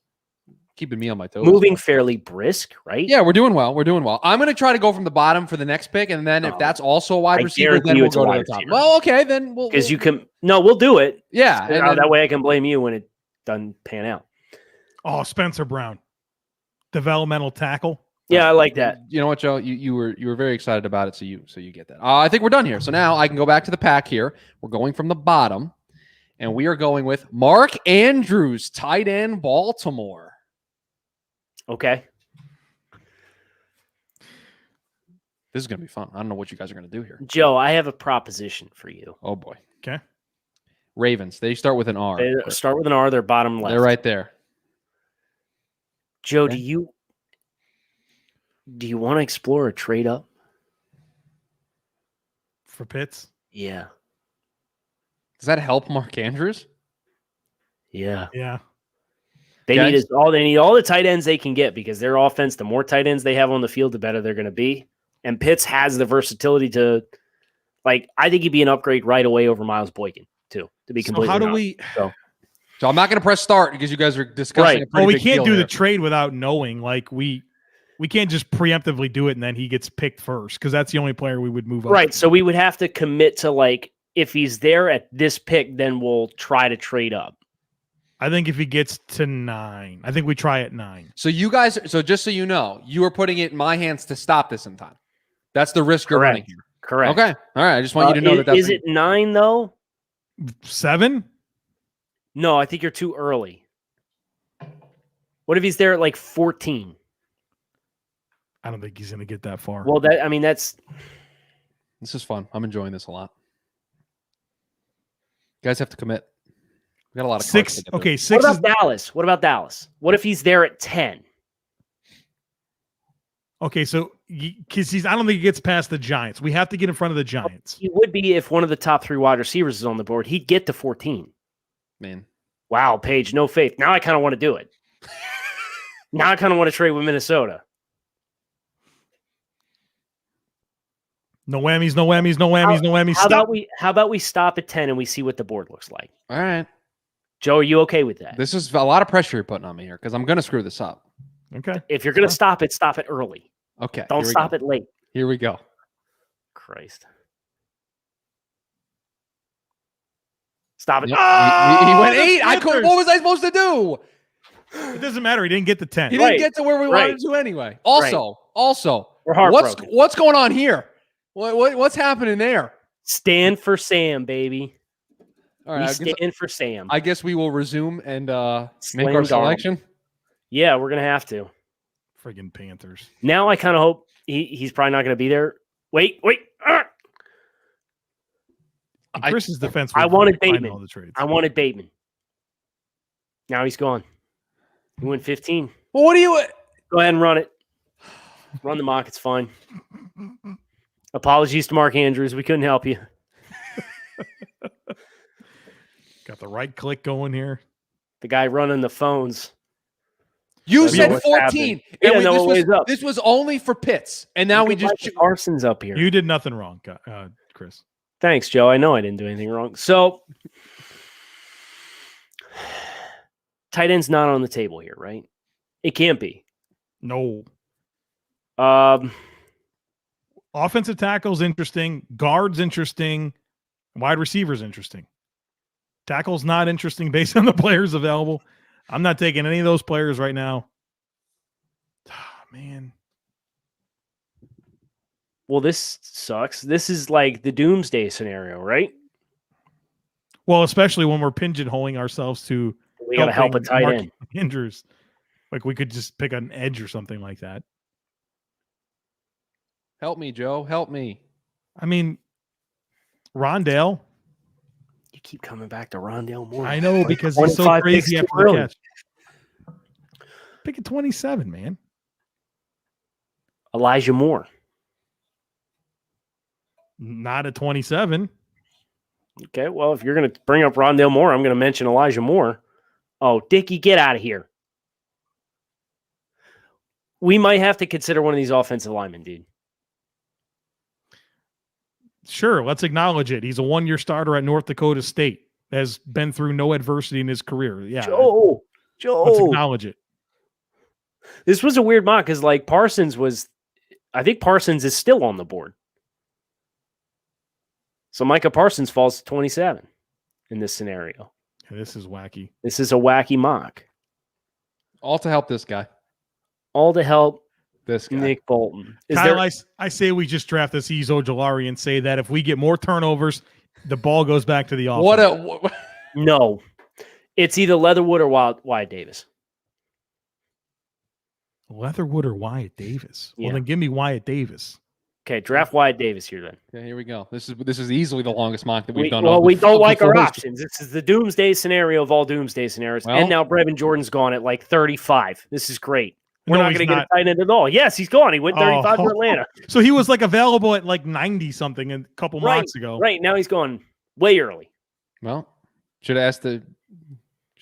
Speaker 1: Keeping me on my toes.
Speaker 2: Moving fairly brisk, right?
Speaker 1: Yeah, we're doing well. We're doing well. I'm going to try to go from the bottom for the next pick, and then if that's also a wide
Speaker 2: I
Speaker 1: receiver,
Speaker 2: guarantee
Speaker 1: then
Speaker 2: you
Speaker 1: we'll
Speaker 2: it's a
Speaker 1: go to
Speaker 2: wide
Speaker 1: the top.
Speaker 2: receiver.
Speaker 1: Well, okay, then we'll
Speaker 2: Because you can. No, we'll do it.
Speaker 1: yeah, and then-
Speaker 2: That way I can blame you when it doesn't pan out.
Speaker 3: Oh, Spencer Brown. Developmental tackle.
Speaker 2: Yeah, I like that.
Speaker 1: You know what, Joe? You were very excited about it, so you get that. I think we're done here. So now I can go back to the pack here. We're going from the bottom, and we are going with Mark Andrews, tight end, Baltimore.
Speaker 2: Okay.
Speaker 1: This is going to be fun. I don't know what you guys are going to do here.
Speaker 2: Joe, I have a proposition for you.
Speaker 1: Oh boy.
Speaker 3: Okay.
Speaker 1: Ravens. They start with an R.
Speaker 2: They start with an R, they're bottom left.
Speaker 1: They're right there.
Speaker 2: Joe,
Speaker 1: Okay.
Speaker 2: do you want to explore a trade up?
Speaker 3: For Pitts.
Speaker 2: Yeah.
Speaker 1: Does that help Mark Andrews?
Speaker 2: Yeah.
Speaker 3: Yeah.
Speaker 2: They
Speaker 1: Guys?
Speaker 2: need all the tight ends they can get, because their offense, the more tight ends they have on the field, the better they're going to be. And Pitts has the versatility to, like, I think he'd be an upgrade right away over Miles Boykin, too, to be
Speaker 3: So
Speaker 2: completely
Speaker 3: how do
Speaker 2: honest.
Speaker 3: we
Speaker 1: So I'm not going to press start because you guys are discussing.
Speaker 2: Right.
Speaker 1: A pretty
Speaker 3: Well, we
Speaker 1: big
Speaker 3: can't
Speaker 1: deal
Speaker 3: do
Speaker 1: here.
Speaker 3: the trade without knowing. Like we can't just preemptively do it and then he gets picked first, because that's the only player we would move up.
Speaker 2: Right. So we would have to commit to, like, if he's there at this pick, then we'll try to trade up.
Speaker 3: I think if he gets to 9, I think we try at 9.
Speaker 1: So you guys, so just so you know, you are putting it in my hands to stop this in time. That's the risk you're
Speaker 2: Correct.
Speaker 1: running here.
Speaker 2: Correct.
Speaker 1: Okay. All right. I just want you to know that's
Speaker 2: is it 9, though?
Speaker 3: 7?
Speaker 2: No, I think you're too early. What if he's there at like 14?
Speaker 3: I don't think he's going to get that far.
Speaker 2: Well, that's
Speaker 1: This is fun. I'm enjoying this a lot. You guys have to commit. We got a lot of cards
Speaker 3: 6.
Speaker 1: to get
Speaker 3: Okay,
Speaker 1: through.
Speaker 3: 6
Speaker 2: What
Speaker 3: is
Speaker 2: about Dallas? What about Dallas? What if he's there at 10?
Speaker 3: okay. So because I don't think he gets past the Giants. We have to get in front of the Giants.
Speaker 2: He would be if one of the top 3 wide receivers is on the board. He'd get to 14.
Speaker 1: Man.
Speaker 2: Wow, Paige, no faith. Now I kind of want to do it. Now I kind of want to trade with Minnesota.
Speaker 3: No whammies, no whammies, no whammies, no whammies.
Speaker 2: How
Speaker 3: Stop.
Speaker 2: about we stop at 10 and we see what the board looks like?
Speaker 1: All right.
Speaker 2: Joe, are you okay with that?
Speaker 1: This is a lot of pressure you're putting on me here because I'm going to screw this up.
Speaker 3: Okay.
Speaker 2: If you're going to stop it early.
Speaker 1: Okay.
Speaker 2: Don't stop it late.
Speaker 1: Here we go.
Speaker 2: Christ. Stop it.
Speaker 1: Yep.
Speaker 3: Oh,
Speaker 1: He went
Speaker 3: the
Speaker 1: 8. I couldn't.
Speaker 3: Panthers.
Speaker 1: What was I supposed to do?
Speaker 3: It doesn't matter. He didn't get the 10.
Speaker 1: He didn't
Speaker 2: Right.
Speaker 1: get to where we
Speaker 2: Right.
Speaker 1: wanted to anyway. Also,
Speaker 2: We're heartbroken.
Speaker 1: what's going on here? What's happening there?
Speaker 2: Stand for Sam, baby.
Speaker 1: All
Speaker 2: We
Speaker 1: right.
Speaker 2: stand for Sam.
Speaker 1: I guess we will resume and make
Speaker 2: Slam
Speaker 1: our
Speaker 2: Darnold.
Speaker 1: selection.
Speaker 2: Yeah, we're gonna have to.
Speaker 3: Friggin' Panthers.
Speaker 2: Now I kind of hope he's probably not gonna be there. Wait.
Speaker 3: In Chris's defense,
Speaker 2: I
Speaker 3: we're
Speaker 2: wanted
Speaker 3: finding
Speaker 2: Bateman.
Speaker 3: all the trades.
Speaker 2: I wanted Bateman. Now he's gone. He went 15.
Speaker 1: Well, what do you?
Speaker 2: Go ahead and run it. Run the mock. It's fine. Apologies to Mark Andrews. We couldn't help you.
Speaker 3: Got the right click going here.
Speaker 2: The guy running the phones.
Speaker 1: You
Speaker 2: Doesn't know
Speaker 1: said
Speaker 2: what's
Speaker 1: 14.
Speaker 2: happening. He doesn't know what weighs up.
Speaker 1: This was only for Pitts, and now we just.
Speaker 2: Carson's up here.
Speaker 3: You did nothing wrong, Chris.
Speaker 2: Thanks, Joe. I know I didn't do anything wrong. So, tight end's not on the table here, right? It can't be.
Speaker 3: No.
Speaker 2: Um,
Speaker 3: Offensive tackle's interesting. Guard's interesting. Wide receiver's interesting. Tackle's not interesting based on the players available. I'm not taking any of those players right now. Man.
Speaker 2: well, this sucks. This is like the doomsday scenario, right?
Speaker 3: Well, especially when we're pigeonholing ourselves to
Speaker 2: We got to help a
Speaker 3: helping
Speaker 2: tight
Speaker 3: Mark
Speaker 2: end.
Speaker 3: Andrews. Like we could just pick an edge or something like that.
Speaker 1: Help me, Joe. Help me.
Speaker 3: I mean, Rondale.
Speaker 2: You keep coming back to Rondale Moore.
Speaker 3: I know because he's so
Speaker 2: 25
Speaker 3: crazy
Speaker 2: picks
Speaker 3: after
Speaker 2: too
Speaker 3: the
Speaker 2: early.
Speaker 3: catch. Pick a 27, man.
Speaker 2: Elijah Moore.
Speaker 3: Not a 27.
Speaker 2: Okay, well, if you're going to bring up Rondale Moore, I'm going to mention Elijah Moore. Oh, Dickie, get out of here. We might have to consider one of these offensive linemen, dude.
Speaker 3: Sure, let's acknowledge it. He's a one-year starter at North Dakota State. Has been through no adversity in his career. Yeah,
Speaker 2: Joe,
Speaker 3: let's acknowledge it.
Speaker 2: This was a weird mock because, like, I think Parsons is still on the board. So Micah Parsons falls to 27 in this scenario.
Speaker 3: This is wacky.
Speaker 2: This is a wacky mock.
Speaker 1: All to help this guy.
Speaker 2: All to help
Speaker 1: This guy.
Speaker 2: Nick Bolton. Is
Speaker 3: Kyle,
Speaker 2: there,
Speaker 3: I say we just draft this Ezo Jalari and say that if we get more turnovers, the ball goes back to the offense.
Speaker 1: What?
Speaker 2: no. It's either Leatherwood or Wyatt Davis.
Speaker 3: Leatherwood or Wyatt Davis?
Speaker 2: Yeah.
Speaker 3: Well, then give me Wyatt Davis.
Speaker 2: Okay, draft Wyatt Davis here then.
Speaker 1: Yeah, here we go. This is easily the longest mock that we've done.
Speaker 2: Well,
Speaker 1: of
Speaker 2: we
Speaker 1: the-
Speaker 2: don't
Speaker 1: of the
Speaker 2: like our
Speaker 1: full
Speaker 2: options. This is the doomsday scenario of all doomsday scenarios.
Speaker 1: Well-
Speaker 2: and now Brevin Jordan's gone at like 35. This is great. We're
Speaker 3: No,
Speaker 2: not
Speaker 3: he's
Speaker 2: going to get
Speaker 3: not.
Speaker 2: a tight end at all. Yes, he's gone. He went 35
Speaker 3: Oh.
Speaker 2: for Atlanta.
Speaker 3: So he was like available at like 90 something a couple
Speaker 2: Right,
Speaker 3: months ago.
Speaker 2: Right, now he's gone way early.
Speaker 1: Well, should have asked the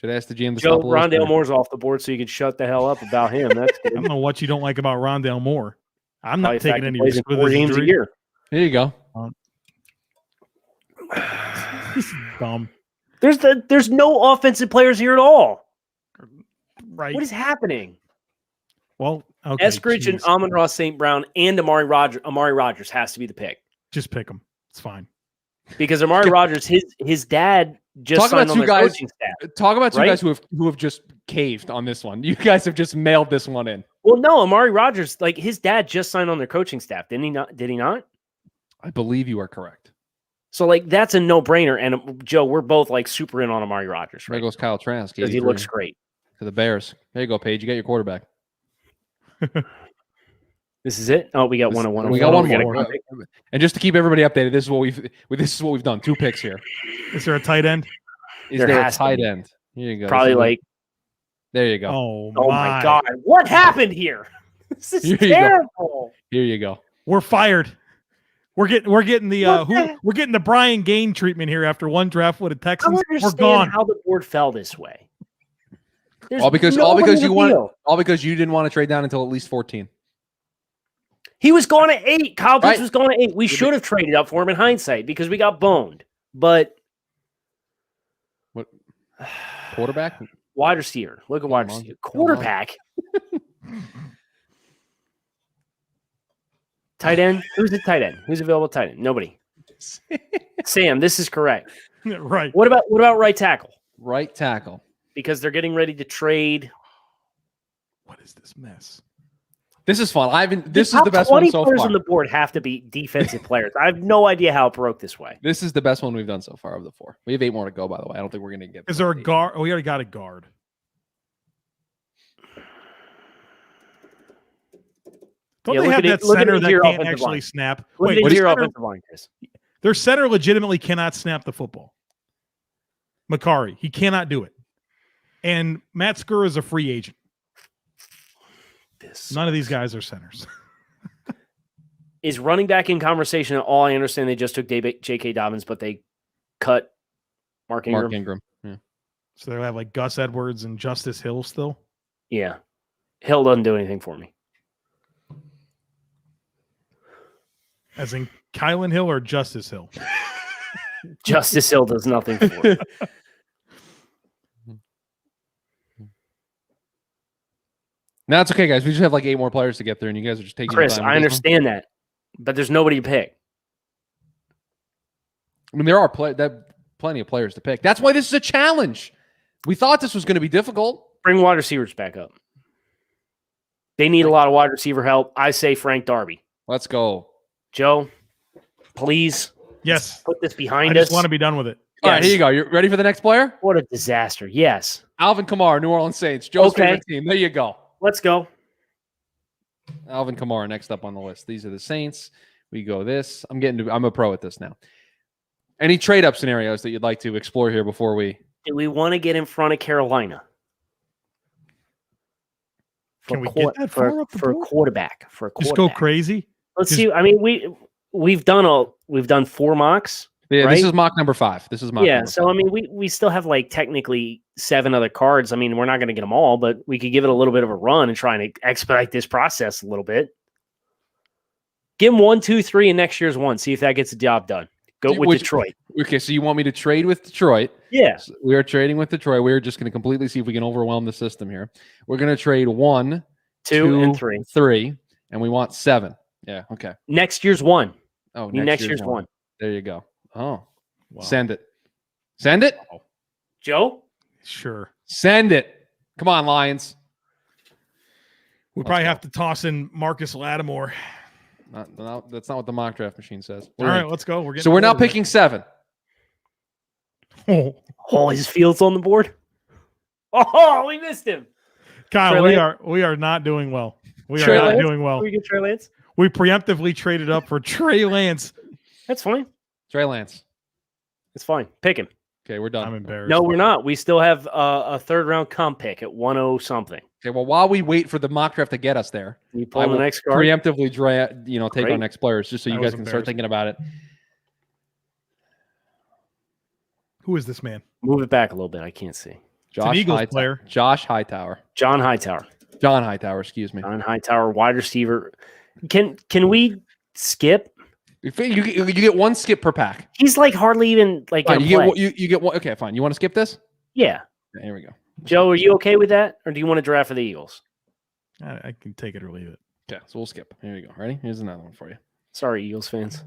Speaker 1: GM to
Speaker 2: Joe
Speaker 1: stop a little
Speaker 2: Rondale
Speaker 1: sooner.
Speaker 2: Moore's off the board, so you could shut the hell up about him. That's
Speaker 3: I
Speaker 2: good.
Speaker 3: don't know what you don't like about Rondale Moore. I'm
Speaker 2: Probably
Speaker 3: not
Speaker 2: the fact
Speaker 3: taking
Speaker 2: he
Speaker 3: any
Speaker 2: plays
Speaker 3: risk
Speaker 2: in
Speaker 3: with
Speaker 2: 4
Speaker 3: his
Speaker 2: games a
Speaker 3: injury.
Speaker 2: year.
Speaker 1: Here you go.
Speaker 3: This is dumb.
Speaker 2: There's no offensive players here at all.
Speaker 3: Right.
Speaker 2: What is happening?
Speaker 3: Well, okay.
Speaker 2: Eskridge and
Speaker 3: jeez.
Speaker 2: Amon-Ra St. Brown and Amari Rogers has to be the pick.
Speaker 3: Just pick him. It's fine.
Speaker 2: Because Amari Rogers, his dad just
Speaker 1: Talk about
Speaker 2: signed on
Speaker 1: two
Speaker 2: their
Speaker 1: guys-
Speaker 2: coaching staff.
Speaker 1: Talk about two
Speaker 2: Right?
Speaker 1: guys who have just caved on this one. You guys have just mailed this one in.
Speaker 2: Well, no, Amari Rogers, like his dad just signed on their coaching staff, didn't he not? Did he not?
Speaker 1: I believe you are correct.
Speaker 2: So like that's a no-brainer. And Joe, we're both like super in on Amari Rogers,
Speaker 1: There
Speaker 2: right?
Speaker 1: goes Kyle Trask.
Speaker 2: Because he
Speaker 1: 83
Speaker 2: looks great.
Speaker 1: to the Bears. There you go, Paige. You got your quarterback.
Speaker 2: This is it. Oh, we got one on one.
Speaker 1: We got one
Speaker 2: got a
Speaker 1: more.
Speaker 2: good pick.
Speaker 1: And just to keep everybody updated, this is what we've done. 2 picks here.
Speaker 3: Is there a tight end?
Speaker 1: Is
Speaker 2: There
Speaker 1: there a
Speaker 2: has to
Speaker 1: tight
Speaker 2: be.
Speaker 1: end? Here you go.
Speaker 2: Probably
Speaker 1: This is
Speaker 2: like,
Speaker 1: there you go.
Speaker 3: Oh,
Speaker 2: oh my God, what happened here? This is
Speaker 1: Here you go.
Speaker 2: terrible.
Speaker 1: Here you go.
Speaker 3: We're fired. We're getting the
Speaker 2: What the-
Speaker 3: we're getting the Brian Gain treatment here after one draft with the
Speaker 2: I
Speaker 3: Texans.
Speaker 2: don't
Speaker 3: We're
Speaker 2: understand
Speaker 3: gone.
Speaker 2: how the board fell this way. There's
Speaker 1: All because
Speaker 2: nobody
Speaker 1: you
Speaker 2: to
Speaker 1: want
Speaker 2: deal.
Speaker 1: all because you didn't want to trade down until at least 14.
Speaker 2: He was gone at 8. Kyle Pitts
Speaker 1: Right.
Speaker 2: was gone at 8. We should have traded up for him in hindsight because we got boned. But
Speaker 1: What quarterback?
Speaker 2: wide receiver. Look at wide
Speaker 1: Come on.
Speaker 2: receiver.
Speaker 1: Come on.
Speaker 2: Quarterback. Tight end. Who's the tight end? Who's available tight end? Nobody. Sam, this is correct.
Speaker 3: Right.
Speaker 2: What about right tackle?
Speaker 1: Right tackle.
Speaker 2: Because they're getting ready to trade.
Speaker 3: What is this mess?
Speaker 1: This is fun. This is
Speaker 2: top
Speaker 1: the best
Speaker 2: 20
Speaker 1: one so
Speaker 2: players
Speaker 1: far.
Speaker 2: on the board have to be defensive players. I have no idea how it broke this way.
Speaker 1: This is the best one we've done so far of the 4. We have 8 more to go, by the way. I don't think we're going to get.
Speaker 3: Is there a
Speaker 1: eight.
Speaker 3: guard? Oh, we already got a guard. Don't
Speaker 2: Yeah,
Speaker 3: they
Speaker 2: look
Speaker 3: have
Speaker 2: at
Speaker 3: that
Speaker 2: it- look at
Speaker 3: center
Speaker 2: the
Speaker 3: that
Speaker 2: interior
Speaker 3: can't
Speaker 2: offensive
Speaker 3: actually
Speaker 2: line.
Speaker 3: snap?
Speaker 2: Look
Speaker 3: Wait,
Speaker 2: at the
Speaker 3: their
Speaker 2: interior
Speaker 3: center,
Speaker 2: offensive line, Chris.
Speaker 3: their center legitimately cannot snap the football. Makari, he cannot do it. And Matt Skura is a free agent. None of these guys are centers.
Speaker 2: Is running back in conversation at all? I understand they just took J.K. Dobbins, but they cut Mark Ingram.
Speaker 1: Mark Ingram. Yeah.
Speaker 3: So they'll have like Gus Edwards and Justice Hill still.
Speaker 2: Yeah. Hill doesn't do anything for me.
Speaker 3: As in Kylan Hill or Justice Hill?
Speaker 2: Justice Hill does nothing for me.
Speaker 1: No, it's okay, guys. We just have like 8 more players to get through, and you guys are just taking your
Speaker 2: Chris,
Speaker 1: time
Speaker 2: I
Speaker 1: with this one.
Speaker 2: understand that, but there's nobody to pick.
Speaker 1: I mean, there are plenty of players to pick. That's why this is a challenge. We thought this was going to be difficult.
Speaker 2: Bring wide receivers back up. They need a lot of wide receiver help. I say Frank Darby.
Speaker 1: Let's go.
Speaker 2: Joe, please
Speaker 3: Yes.
Speaker 2: put this
Speaker 3: I
Speaker 2: behind
Speaker 3: just
Speaker 2: us.
Speaker 3: want to be done with it.
Speaker 1: All right,
Speaker 2: Yes.
Speaker 1: here you go. You ready for the next player?
Speaker 2: What a disaster. Yes.
Speaker 1: Alvin Kamara, New Orleans Saints. Joe's
Speaker 2: Okay.
Speaker 1: favorite team. There you go.
Speaker 2: Let's go.
Speaker 1: Alvin Kamara next up on the list. These are the Saints. We go this. I'm a pro at this now. Any trade up scenarios that you'd like to explore here before we?
Speaker 2: Do we want to get in front of Carolina?
Speaker 3: Can we get that far up the
Speaker 2: for a
Speaker 3: board?
Speaker 2: quarterback? For a quarterback.
Speaker 3: Just go crazy.
Speaker 2: Let's
Speaker 3: Just-
Speaker 2: see. I mean, we've done 4 mocks.
Speaker 1: Yeah,
Speaker 2: Right?
Speaker 1: this is mock number 5. This is mock.
Speaker 2: Yeah.
Speaker 1: number
Speaker 2: So
Speaker 1: 5.
Speaker 2: I mean, we still have like technically 7 other cards. I mean, we're not going to get them all, but we could give it a little bit of a run and try and expedite this process a little bit. Give them 1, 2, 3, and next year's 1. See if that gets the job done. Go with
Speaker 1: Which-
Speaker 2: Detroit.
Speaker 1: Okay, so you want me to trade with Detroit?
Speaker 2: Yeah.
Speaker 1: So we are trading with Detroit. We're just going to completely see if we can overwhelm the system here. We're going to trade 1,
Speaker 2: 2, and 3.
Speaker 1: 3, and we want 7. Yeah. Okay.
Speaker 2: Next year's 1.
Speaker 1: Oh,
Speaker 2: Next year's 1.
Speaker 1: There you go. Oh,
Speaker 3: Wow.
Speaker 1: send it. Send it.
Speaker 2: Joe?
Speaker 3: Sure.
Speaker 1: Send it. Come on, Lions.
Speaker 3: We
Speaker 1: Let's
Speaker 3: probably
Speaker 1: go.
Speaker 3: have to toss in Marcus Lattimore.
Speaker 1: No, that's not what the mock draft machine says.
Speaker 3: All right, let's go. We're getting
Speaker 1: So we're now
Speaker 3: forward.
Speaker 1: picking 7.
Speaker 3: Oh,
Speaker 2: Oh, his Fields on the board? Oh, we missed him.
Speaker 3: Kyle,
Speaker 2: Trey
Speaker 3: we are not doing well. We
Speaker 2: Trey
Speaker 3: are not
Speaker 2: Lance?
Speaker 3: doing well.
Speaker 2: Can we get Trey Lance?
Speaker 3: We preemptively traded up for Trey Lance.
Speaker 2: That's fine.
Speaker 1: Trey Lance.
Speaker 2: It's fine. Pick him.
Speaker 1: Okay, we're done.
Speaker 3: I'm embarrassed.
Speaker 2: No, we're not. We still have a 3rd round comp pick at 10 something.
Speaker 1: Okay, well, while we wait for the mock draft to get us there,
Speaker 2: You
Speaker 1: I
Speaker 2: pull the
Speaker 1: will
Speaker 2: next card.
Speaker 1: preemptively take our
Speaker 2: Great.
Speaker 1: next players just so you
Speaker 3: That
Speaker 1: guys
Speaker 3: was
Speaker 1: can start thinking about it.
Speaker 3: Who is this man?
Speaker 2: Move it back a little bit. I can't see.
Speaker 3: an Eagles player.
Speaker 1: Josh Hightower.
Speaker 2: John Hightower.
Speaker 1: John Hightower, excuse me.
Speaker 2: John Hightower, wide receiver. Can we skip?
Speaker 1: You get 1 skip per pack.
Speaker 2: He's like hardly even like
Speaker 1: Fine,
Speaker 2: in
Speaker 1: you
Speaker 2: play.
Speaker 1: get you get 1. Okay, fine. You want to skip this?
Speaker 2: Yeah.
Speaker 1: Okay, here we go.
Speaker 2: Joe, are you okay with that? Or do you want to draft for the Eagles?
Speaker 3: I can take it or leave it.
Speaker 1: Okay, so we'll skip. Here you go. Ready? Here's another one for you.
Speaker 2: Sorry, Eagles fans.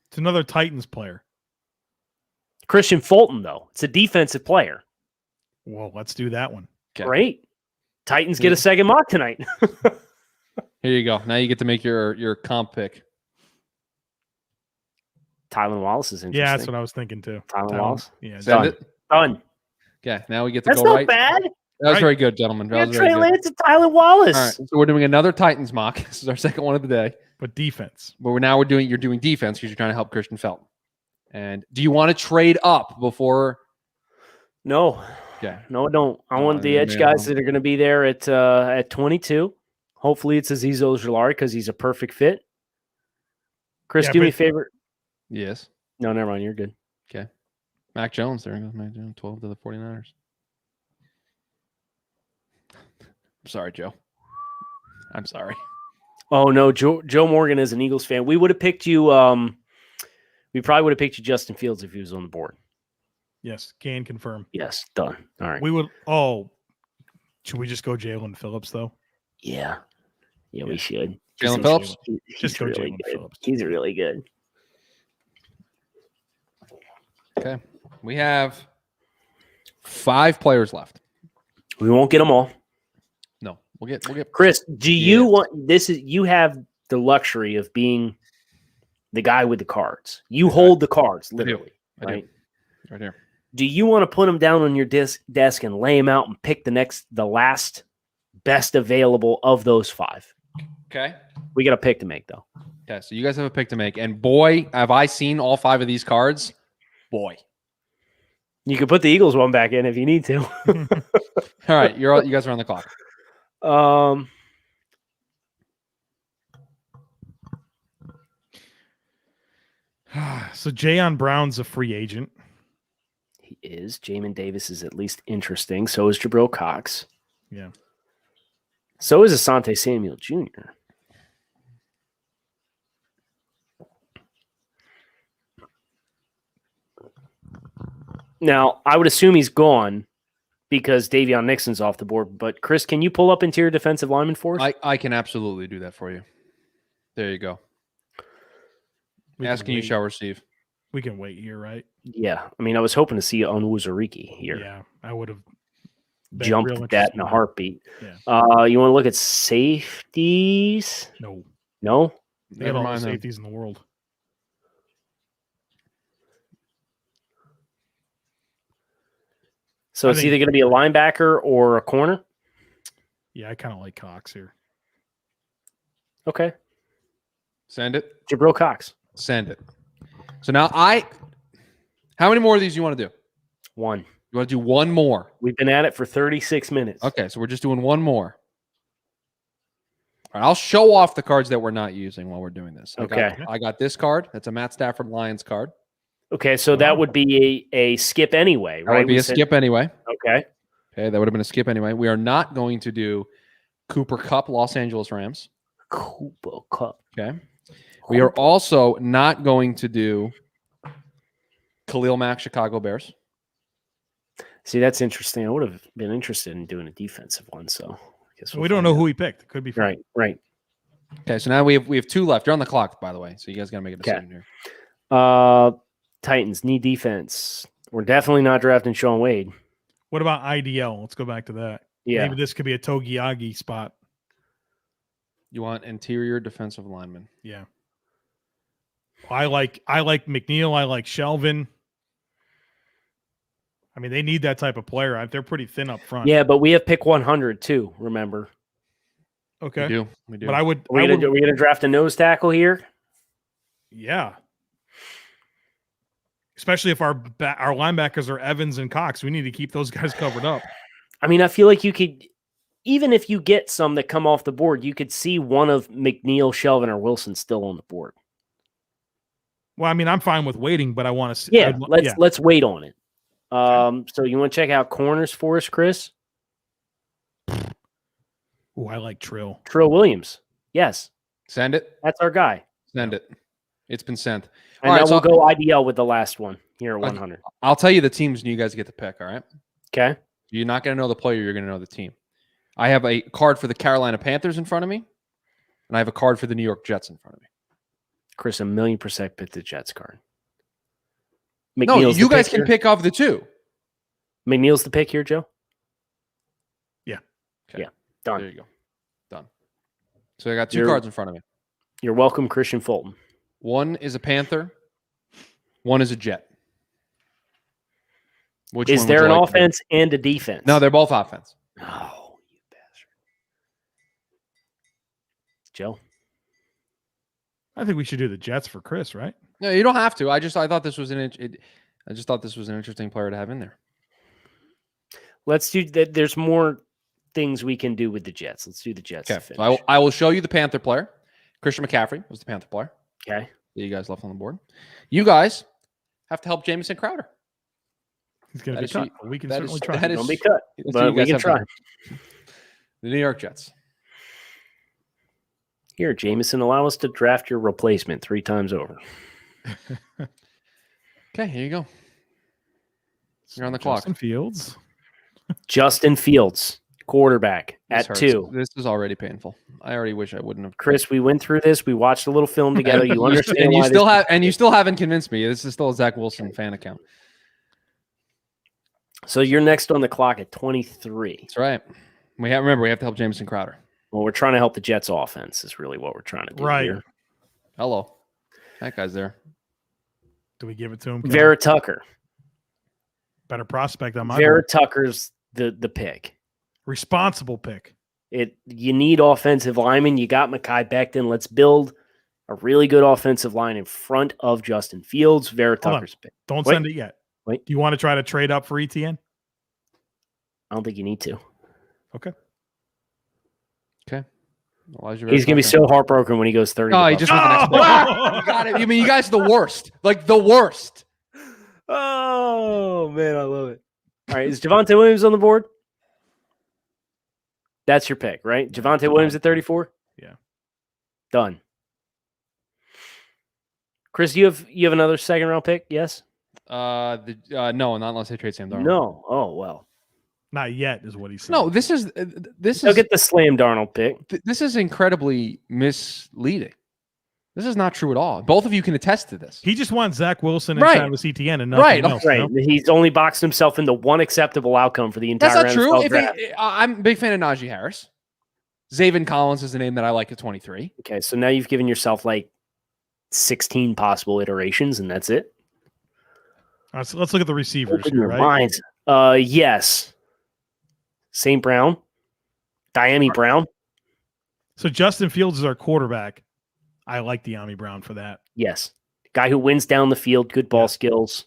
Speaker 3: It's another Titans player.
Speaker 2: Christian Fulton, though. It's a defensive player.
Speaker 3: Well, let's do that one.
Speaker 1: Okay.
Speaker 2: Great. Titans get a second mock tonight.
Speaker 1: Here you go. Now you get to make your comp pick.
Speaker 2: Tylen Wallace is interesting.
Speaker 3: Yeah, that's what I was thinking too.
Speaker 2: Tylen Wallace.
Speaker 3: Yeah,
Speaker 1: Send
Speaker 2: Done.
Speaker 1: it.
Speaker 2: Done.
Speaker 1: Okay, now we get to
Speaker 2: That's
Speaker 1: go
Speaker 2: not
Speaker 1: right.
Speaker 2: bad.
Speaker 1: That was
Speaker 3: Right.
Speaker 1: very good, gentlemen.
Speaker 2: We
Speaker 1: That
Speaker 2: got
Speaker 1: was very
Speaker 2: Trey
Speaker 1: good.
Speaker 2: Lance and Tylen Wallace.
Speaker 1: All right, so we're doing another Titans mock. This is our second one of the day.
Speaker 3: but defense.
Speaker 1: But you're doing defense because you're trying to help Christian Felton. And do you want to trade up before?
Speaker 2: No.
Speaker 1: Okay.
Speaker 2: No, I don't. I
Speaker 1: Oh,
Speaker 2: want the
Speaker 1: yeah,
Speaker 2: edge
Speaker 1: man.
Speaker 2: guys that are going to be there at 22. Hopefully it's Aziz Ojulari because he's a perfect fit. Chris,
Speaker 3: Yeah,
Speaker 2: do me a
Speaker 3: but-
Speaker 2: favor.
Speaker 1: Yes.
Speaker 2: No, never mind. You're good.
Speaker 1: Mac Jones. There goes Mac Jones. 12 to the 49ers. I'm sorry, Joe. I'm sorry.
Speaker 2: Oh no, Joe Morgan is an Eagles fan. We would have picked you. We probably would have picked you Justin Fields if he was on the board.
Speaker 3: Yes, can confirm.
Speaker 2: Yes, done. All right.
Speaker 3: We would. Oh, should we just go Jalen Phillips though?
Speaker 2: Yeah, we
Speaker 3: Yeah.
Speaker 2: should.
Speaker 1: Jalen Phillips?
Speaker 2: He's
Speaker 3: Just go
Speaker 2: really
Speaker 3: Jalen
Speaker 2: good.
Speaker 3: Phillips.
Speaker 2: He's really good.
Speaker 1: Okay. We have 5 players left.
Speaker 2: We won't get them all.
Speaker 1: No, we'll get
Speaker 2: Chris, do you
Speaker 1: Yeah.
Speaker 2: want this? You have the luxury of being the guy with the cards. You hold the cards,
Speaker 1: I do.
Speaker 2: literally,
Speaker 1: I do.
Speaker 2: right?
Speaker 1: right here.
Speaker 2: Do you want to put them down on your desk and lay them out and pick the last best available of those 5?
Speaker 1: Okay.
Speaker 2: We got a pick to make, though.
Speaker 1: Okay. So you guys have a pick to make, and boy, have I seen all 5 of these cards. Boy.
Speaker 2: You can put the Eagles one back in if you need to.
Speaker 1: All right, you guys are on the clock.
Speaker 3: So Jayon Brown's a free agent.
Speaker 2: He is. Jamin Davis is at least interesting. So is Jabril Cox.
Speaker 3: Yeah.
Speaker 2: So is Asante Samuel Jr. Now, I would assume he's gone because Davion Nixon's off the board. But, Chris, can you pull up interior defensive lineman for us?
Speaker 1: I can absolutely do that for you. There you go.
Speaker 3: We
Speaker 1: Asking
Speaker 3: can
Speaker 1: you
Speaker 3: wait.
Speaker 1: shall receive.
Speaker 3: We can wait here, right?
Speaker 2: Yeah. I mean, I was hoping to see Onwuzurike here.
Speaker 3: Yeah, I would have
Speaker 2: Jumped at that in a heartbeat.
Speaker 3: Yeah.
Speaker 2: You want to look at safeties?
Speaker 3: No,
Speaker 2: No?
Speaker 3: they got
Speaker 1: Never
Speaker 3: all the
Speaker 1: mind them.
Speaker 3: safeties in the world.
Speaker 2: So
Speaker 3: I
Speaker 2: it's
Speaker 3: think-
Speaker 2: either going to be a linebacker or a corner?
Speaker 3: Yeah, I kind of like Cox here.
Speaker 2: Okay.
Speaker 1: Send it.
Speaker 2: Jabril Cox.
Speaker 1: Send it. So now how many more of these do you want to do?
Speaker 2: One.
Speaker 1: You want to do one more?
Speaker 2: We've been at it for 36 minutes.
Speaker 1: Okay, so we're just doing one more. All right, I'll show off the cards that we're not using while we're doing this. I got this card. That's a Matt Stafford Lions card.
Speaker 2: Okay, so that would be a skip anyway,
Speaker 1: That
Speaker 2: right?
Speaker 1: would be
Speaker 2: We
Speaker 1: a
Speaker 2: said-
Speaker 1: skip anyway.
Speaker 2: Okay.
Speaker 1: Okay, that would have been a skip anyway. We are not going to do Cooper Kupp, Los Angeles Rams.
Speaker 2: Cooper Kupp.
Speaker 1: Okay. We are also not going to do Khalil Mack, Chicago Bears.
Speaker 2: See, that's interesting. I would have been interested in doing a defensive one, so I guess
Speaker 3: We don't know who he picked. It could be
Speaker 2: Right, right.
Speaker 1: Okay, so now we have 2 left. You're on the clock, by the way, so you guys got to make a decision here.
Speaker 2: Titans need defense. We're definitely not drafting Sean Wade.
Speaker 3: What about IDL? Let's go back to that.
Speaker 2: Yeah.
Speaker 3: Maybe this could be a Togiagi spot.
Speaker 1: You want interior defensive lineman.
Speaker 3: Yeah. I like McNeil. I like Shelvin. I mean, they need that type of player. They're pretty thin up front.
Speaker 2: Yeah, but we have pick 100 too, remember.
Speaker 3: Okay.
Speaker 1: We do.
Speaker 3: But I would.
Speaker 2: Are we gonna draft a nose tackle here?
Speaker 3: Yeah. Especially if our linebackers are Evans and Cox, we need to keep those guys covered up.
Speaker 2: I mean, I feel like you could, even if you get some that come off the board, you could see one of McNeil, Shelvin, or Wilson still on the board.
Speaker 3: Well, I mean, I'm fine with waiting, but I want to see.
Speaker 2: Yeah, let's wait on it. So you want to check out corners for us, Chris?
Speaker 3: Oh, I like Trill.
Speaker 2: Trill Williams. Yes,
Speaker 1: Send it.
Speaker 2: that's our guy.
Speaker 1: Send it. It's been sent.
Speaker 2: And
Speaker 1: All
Speaker 2: now
Speaker 1: right,
Speaker 2: we'll
Speaker 1: so-
Speaker 2: go IDL with the last one here at
Speaker 1: Okay.
Speaker 2: 100.
Speaker 1: I'll tell you the teams and you guys get to pick, all right?
Speaker 2: Okay.
Speaker 1: You're not going to know the player, you're going to know the team. I have a card for the Carolina Panthers in front of me, and I have a card for the New York Jets in front of me.
Speaker 2: Chris, 1,000,000% pick the Jets card.
Speaker 1: No,
Speaker 2: McNeil's
Speaker 1: you
Speaker 2: the
Speaker 1: guys
Speaker 2: pick
Speaker 1: can
Speaker 2: here?
Speaker 1: pick off the 2.
Speaker 2: McNeil's the pick here, Joe?
Speaker 3: Yeah.
Speaker 1: Okay.
Speaker 2: Yeah. Done.
Speaker 1: There you go. Done. So I got 2
Speaker 2: You're-
Speaker 1: cards in front of me.
Speaker 2: You're welcome, Christian Fulton.
Speaker 1: One is a Panther. One is a Jet. Which
Speaker 2: Is
Speaker 1: one would
Speaker 2: there
Speaker 1: you
Speaker 2: an
Speaker 1: like to do?
Speaker 2: offense and a defense?
Speaker 1: No, they're both offense.
Speaker 2: Oh, you bastard. Joe?
Speaker 3: I think we should do the Jets for Chris, right?
Speaker 1: No, you don't have to. I thought this was I just thought this was an interesting player to have in there.
Speaker 2: Let's do that. There's more things we can do with the Jets. Let's do the Jets.
Speaker 1: Okay.
Speaker 2: To
Speaker 1: So
Speaker 2: finish.
Speaker 1: I will show you the Panther player. Christian McCaffrey was the Panther player
Speaker 2: Okay.
Speaker 1: that you guys left on the board. You guys have to help Jamison Crowder.
Speaker 3: He's going
Speaker 1: That
Speaker 3: to be
Speaker 1: is
Speaker 3: cut.
Speaker 1: who-
Speaker 3: We can
Speaker 1: that
Speaker 3: certainly
Speaker 1: is-
Speaker 3: try.
Speaker 1: that is-
Speaker 2: Don't be cut,
Speaker 1: That's who
Speaker 2: but
Speaker 1: you
Speaker 2: we
Speaker 1: guys
Speaker 2: can
Speaker 1: have to
Speaker 2: try.
Speaker 1: help. The New York Jets.
Speaker 2: Here, Jameson, allow us to draft your replacement 3 times over.
Speaker 1: Okay, here you go. You're on the clock.
Speaker 3: Justin Fields.
Speaker 2: Justin Fields, quarterback
Speaker 1: This
Speaker 2: at
Speaker 1: hurts.
Speaker 2: 2.
Speaker 1: This is already painful. I already wish I wouldn't have.
Speaker 2: Chris, we went through this. We watched a little film together. You understand
Speaker 1: and you
Speaker 2: why
Speaker 1: still
Speaker 2: this-
Speaker 1: you still haven't convinced me. This is still a Zach Wilson fan account.
Speaker 2: So you're next on the clock at 23.
Speaker 1: That's right. We have to help Jamison Crowder.
Speaker 2: Well, we're trying to help the Jets offense is really what we're trying to do
Speaker 3: Right.
Speaker 2: here.
Speaker 1: Hello, that guy's there.
Speaker 3: Do we give it to him?
Speaker 2: Vera Tucker.
Speaker 3: Better prospect on my
Speaker 2: Vera
Speaker 3: board.
Speaker 2: Tucker's the pick.
Speaker 3: Responsible pick.
Speaker 2: You need offensive linemen. You got Mekhi Becton. Let's build a really good offensive line in front of Justin Fields. Vera
Speaker 3: Hold on.
Speaker 2: Tucker's pick.
Speaker 3: Don't
Speaker 2: Wait.
Speaker 3: send it yet.
Speaker 2: Wait.
Speaker 3: Do you want to try to trade up for ETN?
Speaker 2: I don't think you need to.
Speaker 3: Okay.
Speaker 1: Elijah
Speaker 2: He's going to be
Speaker 1: Vera
Speaker 2: so heartbroken when he goes 30.
Speaker 1: Tucker. Oh, he
Speaker 2: above.
Speaker 1: just went the next pick. You got it. You mean you guys are the worst? Like the worst.
Speaker 2: Oh, man, I love it. All right, is Javonte Williams on the board? That's your pick, right? Javonte Williams at 34?
Speaker 3: Yeah.
Speaker 2: Done. Chris, you have another second round pick? Yes?
Speaker 1: No, not unless they trade Sam Darnold.
Speaker 2: No. Oh, well.
Speaker 3: Not yet is what he said.
Speaker 1: No, this is
Speaker 2: They'll get the Slam Darnold pick.
Speaker 1: this is incredibly misleading. This is not true at all. Both of you can attest to this.
Speaker 3: He just wants Zach Wilson and
Speaker 1: Right.
Speaker 3: Travis Etienne and nothing
Speaker 1: Right.
Speaker 3: else.
Speaker 2: Right.
Speaker 3: you know?
Speaker 2: He's only boxed himself into one acceptable outcome for the entire
Speaker 1: That's not true.
Speaker 2: NFL draft.
Speaker 1: I'm a big fan of Najee Harris. Zaven Collins is the name that I like at 23.
Speaker 2: Okay, so now you've given yourself like 16 possible iterations, and that's it.
Speaker 3: All right, so let's look at the receivers.
Speaker 2: Open your
Speaker 3: Right?
Speaker 2: minds. Yes. St. Brown. Diami Brown.
Speaker 3: So Justin Fields is our quarterback. I like De'Ami Brown for that.
Speaker 2: Yes. Guy who wins down the field, good ball skills.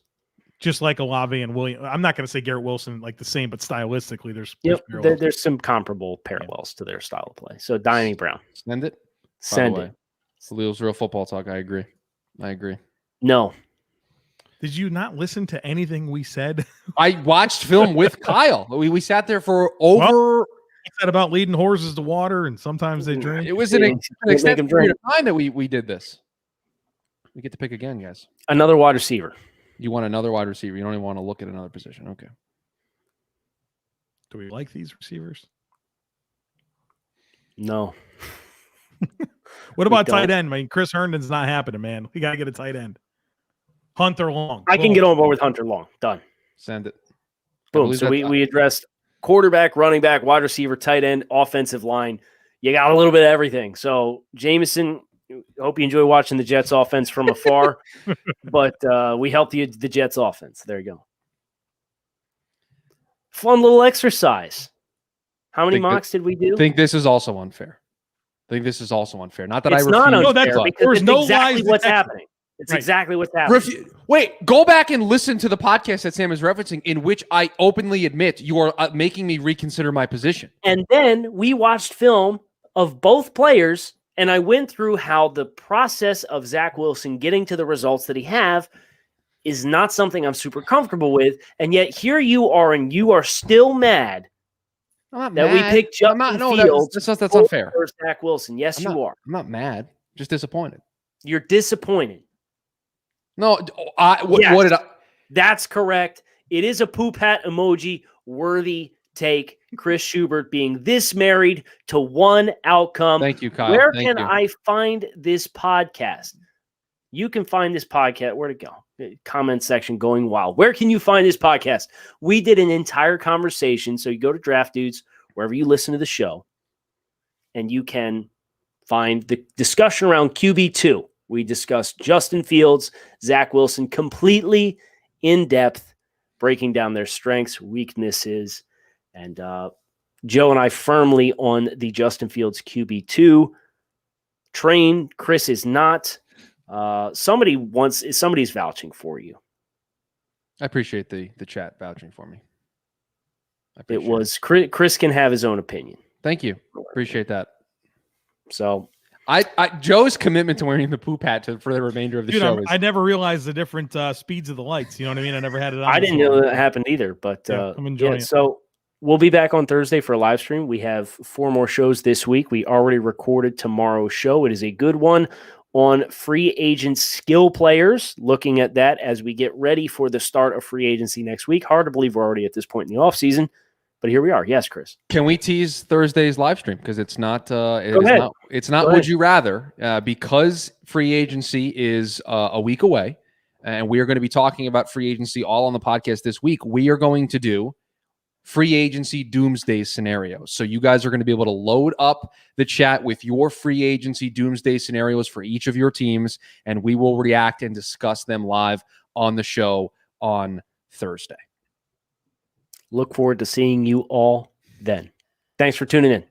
Speaker 3: Just like Olave and William. I'm not going to say Garrett Wilson like the same, but stylistically, there's
Speaker 2: Yep,
Speaker 3: parallels.
Speaker 2: there's some comparable parallels to their style of play. So Diami Brown.
Speaker 1: Send it.
Speaker 2: Send
Speaker 1: By the
Speaker 2: it.
Speaker 1: way. Salil's real football talk. I agree.
Speaker 2: No.
Speaker 3: Did you not listen to anything we said?
Speaker 1: I watched film with Kyle. We sat there for over.
Speaker 3: He said about leading horses to water, and sometimes they drink.
Speaker 1: It was an
Speaker 2: Make 'em
Speaker 1: extended period
Speaker 2: drink.
Speaker 1: of time that we did this. We get to pick again, guys.
Speaker 2: Another wide receiver.
Speaker 1: You want another wide receiver. You don't even want to look at another position. Okay.
Speaker 3: Do we like these receivers?
Speaker 2: No.
Speaker 3: What about
Speaker 2: don't.
Speaker 3: tight end? I mean, Chris Herndon's not happening, man. We got to get a tight end. Hunter Long.
Speaker 2: I can
Speaker 3: Boom.
Speaker 2: get on board with Hunter Long. Done.
Speaker 1: Send it. I
Speaker 2: Boom.
Speaker 1: believe
Speaker 2: So
Speaker 1: that's-
Speaker 2: we addressed quarterback, running back, wide receiver, tight end, offensive line. You got a little bit of everything. So Jameson, hope you enjoy watching the Jets offense from afar, but we helped you the Jets offense. There you go. Fun little exercise. How many
Speaker 1: Think that-
Speaker 2: mocks did we do?
Speaker 1: I think this is also unfair. Not that
Speaker 2: It's
Speaker 1: I
Speaker 2: not
Speaker 1: refuse.
Speaker 3: No,
Speaker 2: unfair
Speaker 3: that's-
Speaker 2: because
Speaker 3: there's
Speaker 2: it's
Speaker 3: no
Speaker 2: exactly
Speaker 3: lies
Speaker 2: what's
Speaker 3: detected.
Speaker 2: happening. It's
Speaker 3: Right.
Speaker 2: exactly what's happening.
Speaker 1: Wait, go back and listen to the podcast that Sam is referencing, in which I openly admit you are making me reconsider my position.
Speaker 2: And then we watched film of both players, and I went through how the process of Zach Wilson getting to the results that he have is not something I'm super comfortable with. And yet here you are, and you are still mad
Speaker 1: I'm not
Speaker 2: that
Speaker 1: mad.
Speaker 2: we picked
Speaker 1: I'm
Speaker 2: Justin
Speaker 1: not, no,
Speaker 2: Fields
Speaker 1: that's unfair.
Speaker 2: over Zach Wilson. Yes,
Speaker 1: I'm
Speaker 2: you are.
Speaker 1: I'm not mad. Just disappointed.
Speaker 2: You're disappointed.
Speaker 1: No,
Speaker 2: Yes.
Speaker 1: what did I?
Speaker 2: That's correct. It is a poop hat emoji worthy take. Chris Schubert being this married to one outcome.
Speaker 1: Thank you, Kyle.
Speaker 2: Where
Speaker 1: Thank
Speaker 2: can
Speaker 1: you.
Speaker 2: I find this podcast? You can find this podcast. Where to go? Comment section going wild. Where can you find this podcast? We did an entire conversation. So you go to Draft Dudes, wherever you listen to the show, and you can find the discussion around QB2. We discussed Justin Fields, Zach Wilson, completely in depth, breaking down their strengths, weaknesses, and Joe and I firmly on the Justin Fields QB2 train. Chris is not. Somebody's vouching for you.
Speaker 1: I appreciate the chat vouching for me. I
Speaker 2: It
Speaker 1: appreciate
Speaker 2: was Chris can have his own opinion.
Speaker 1: Thank you. Appreciate that.
Speaker 2: So
Speaker 1: Joe's commitment to wearing the poop hat for the remainder of the
Speaker 3: Dude,
Speaker 1: show is
Speaker 3: I never realized the different speeds of the lights. You know what I mean? I never had it on.
Speaker 2: I didn't
Speaker 3: before.
Speaker 2: know that happened either, but
Speaker 3: Yeah, I'm enjoying it.
Speaker 2: So we'll be back on Thursday for a live stream. We have 4 more shows this week. We already recorded tomorrow's show. It is a good one on free agent skill players, looking at that as we get ready for the start of free agency next week. Hard to believe we're already at this point in the offseason, but here we are. Yes, Chris.
Speaker 1: Can we tease Thursday's live stream? Because it's not. It's not.
Speaker 2: Go
Speaker 1: Would
Speaker 2: ahead.
Speaker 1: you rather? Because free agency is a week away, and we are going to be talking about free agency all on the podcast this week. We are going to do free agency doomsday scenarios. So you guys are going to be able to load up the chat with your free agency doomsday scenarios for each of your teams, and we will react and discuss them live on the show on Thursday.
Speaker 2: Look forward to seeing you all then. Thanks for tuning in.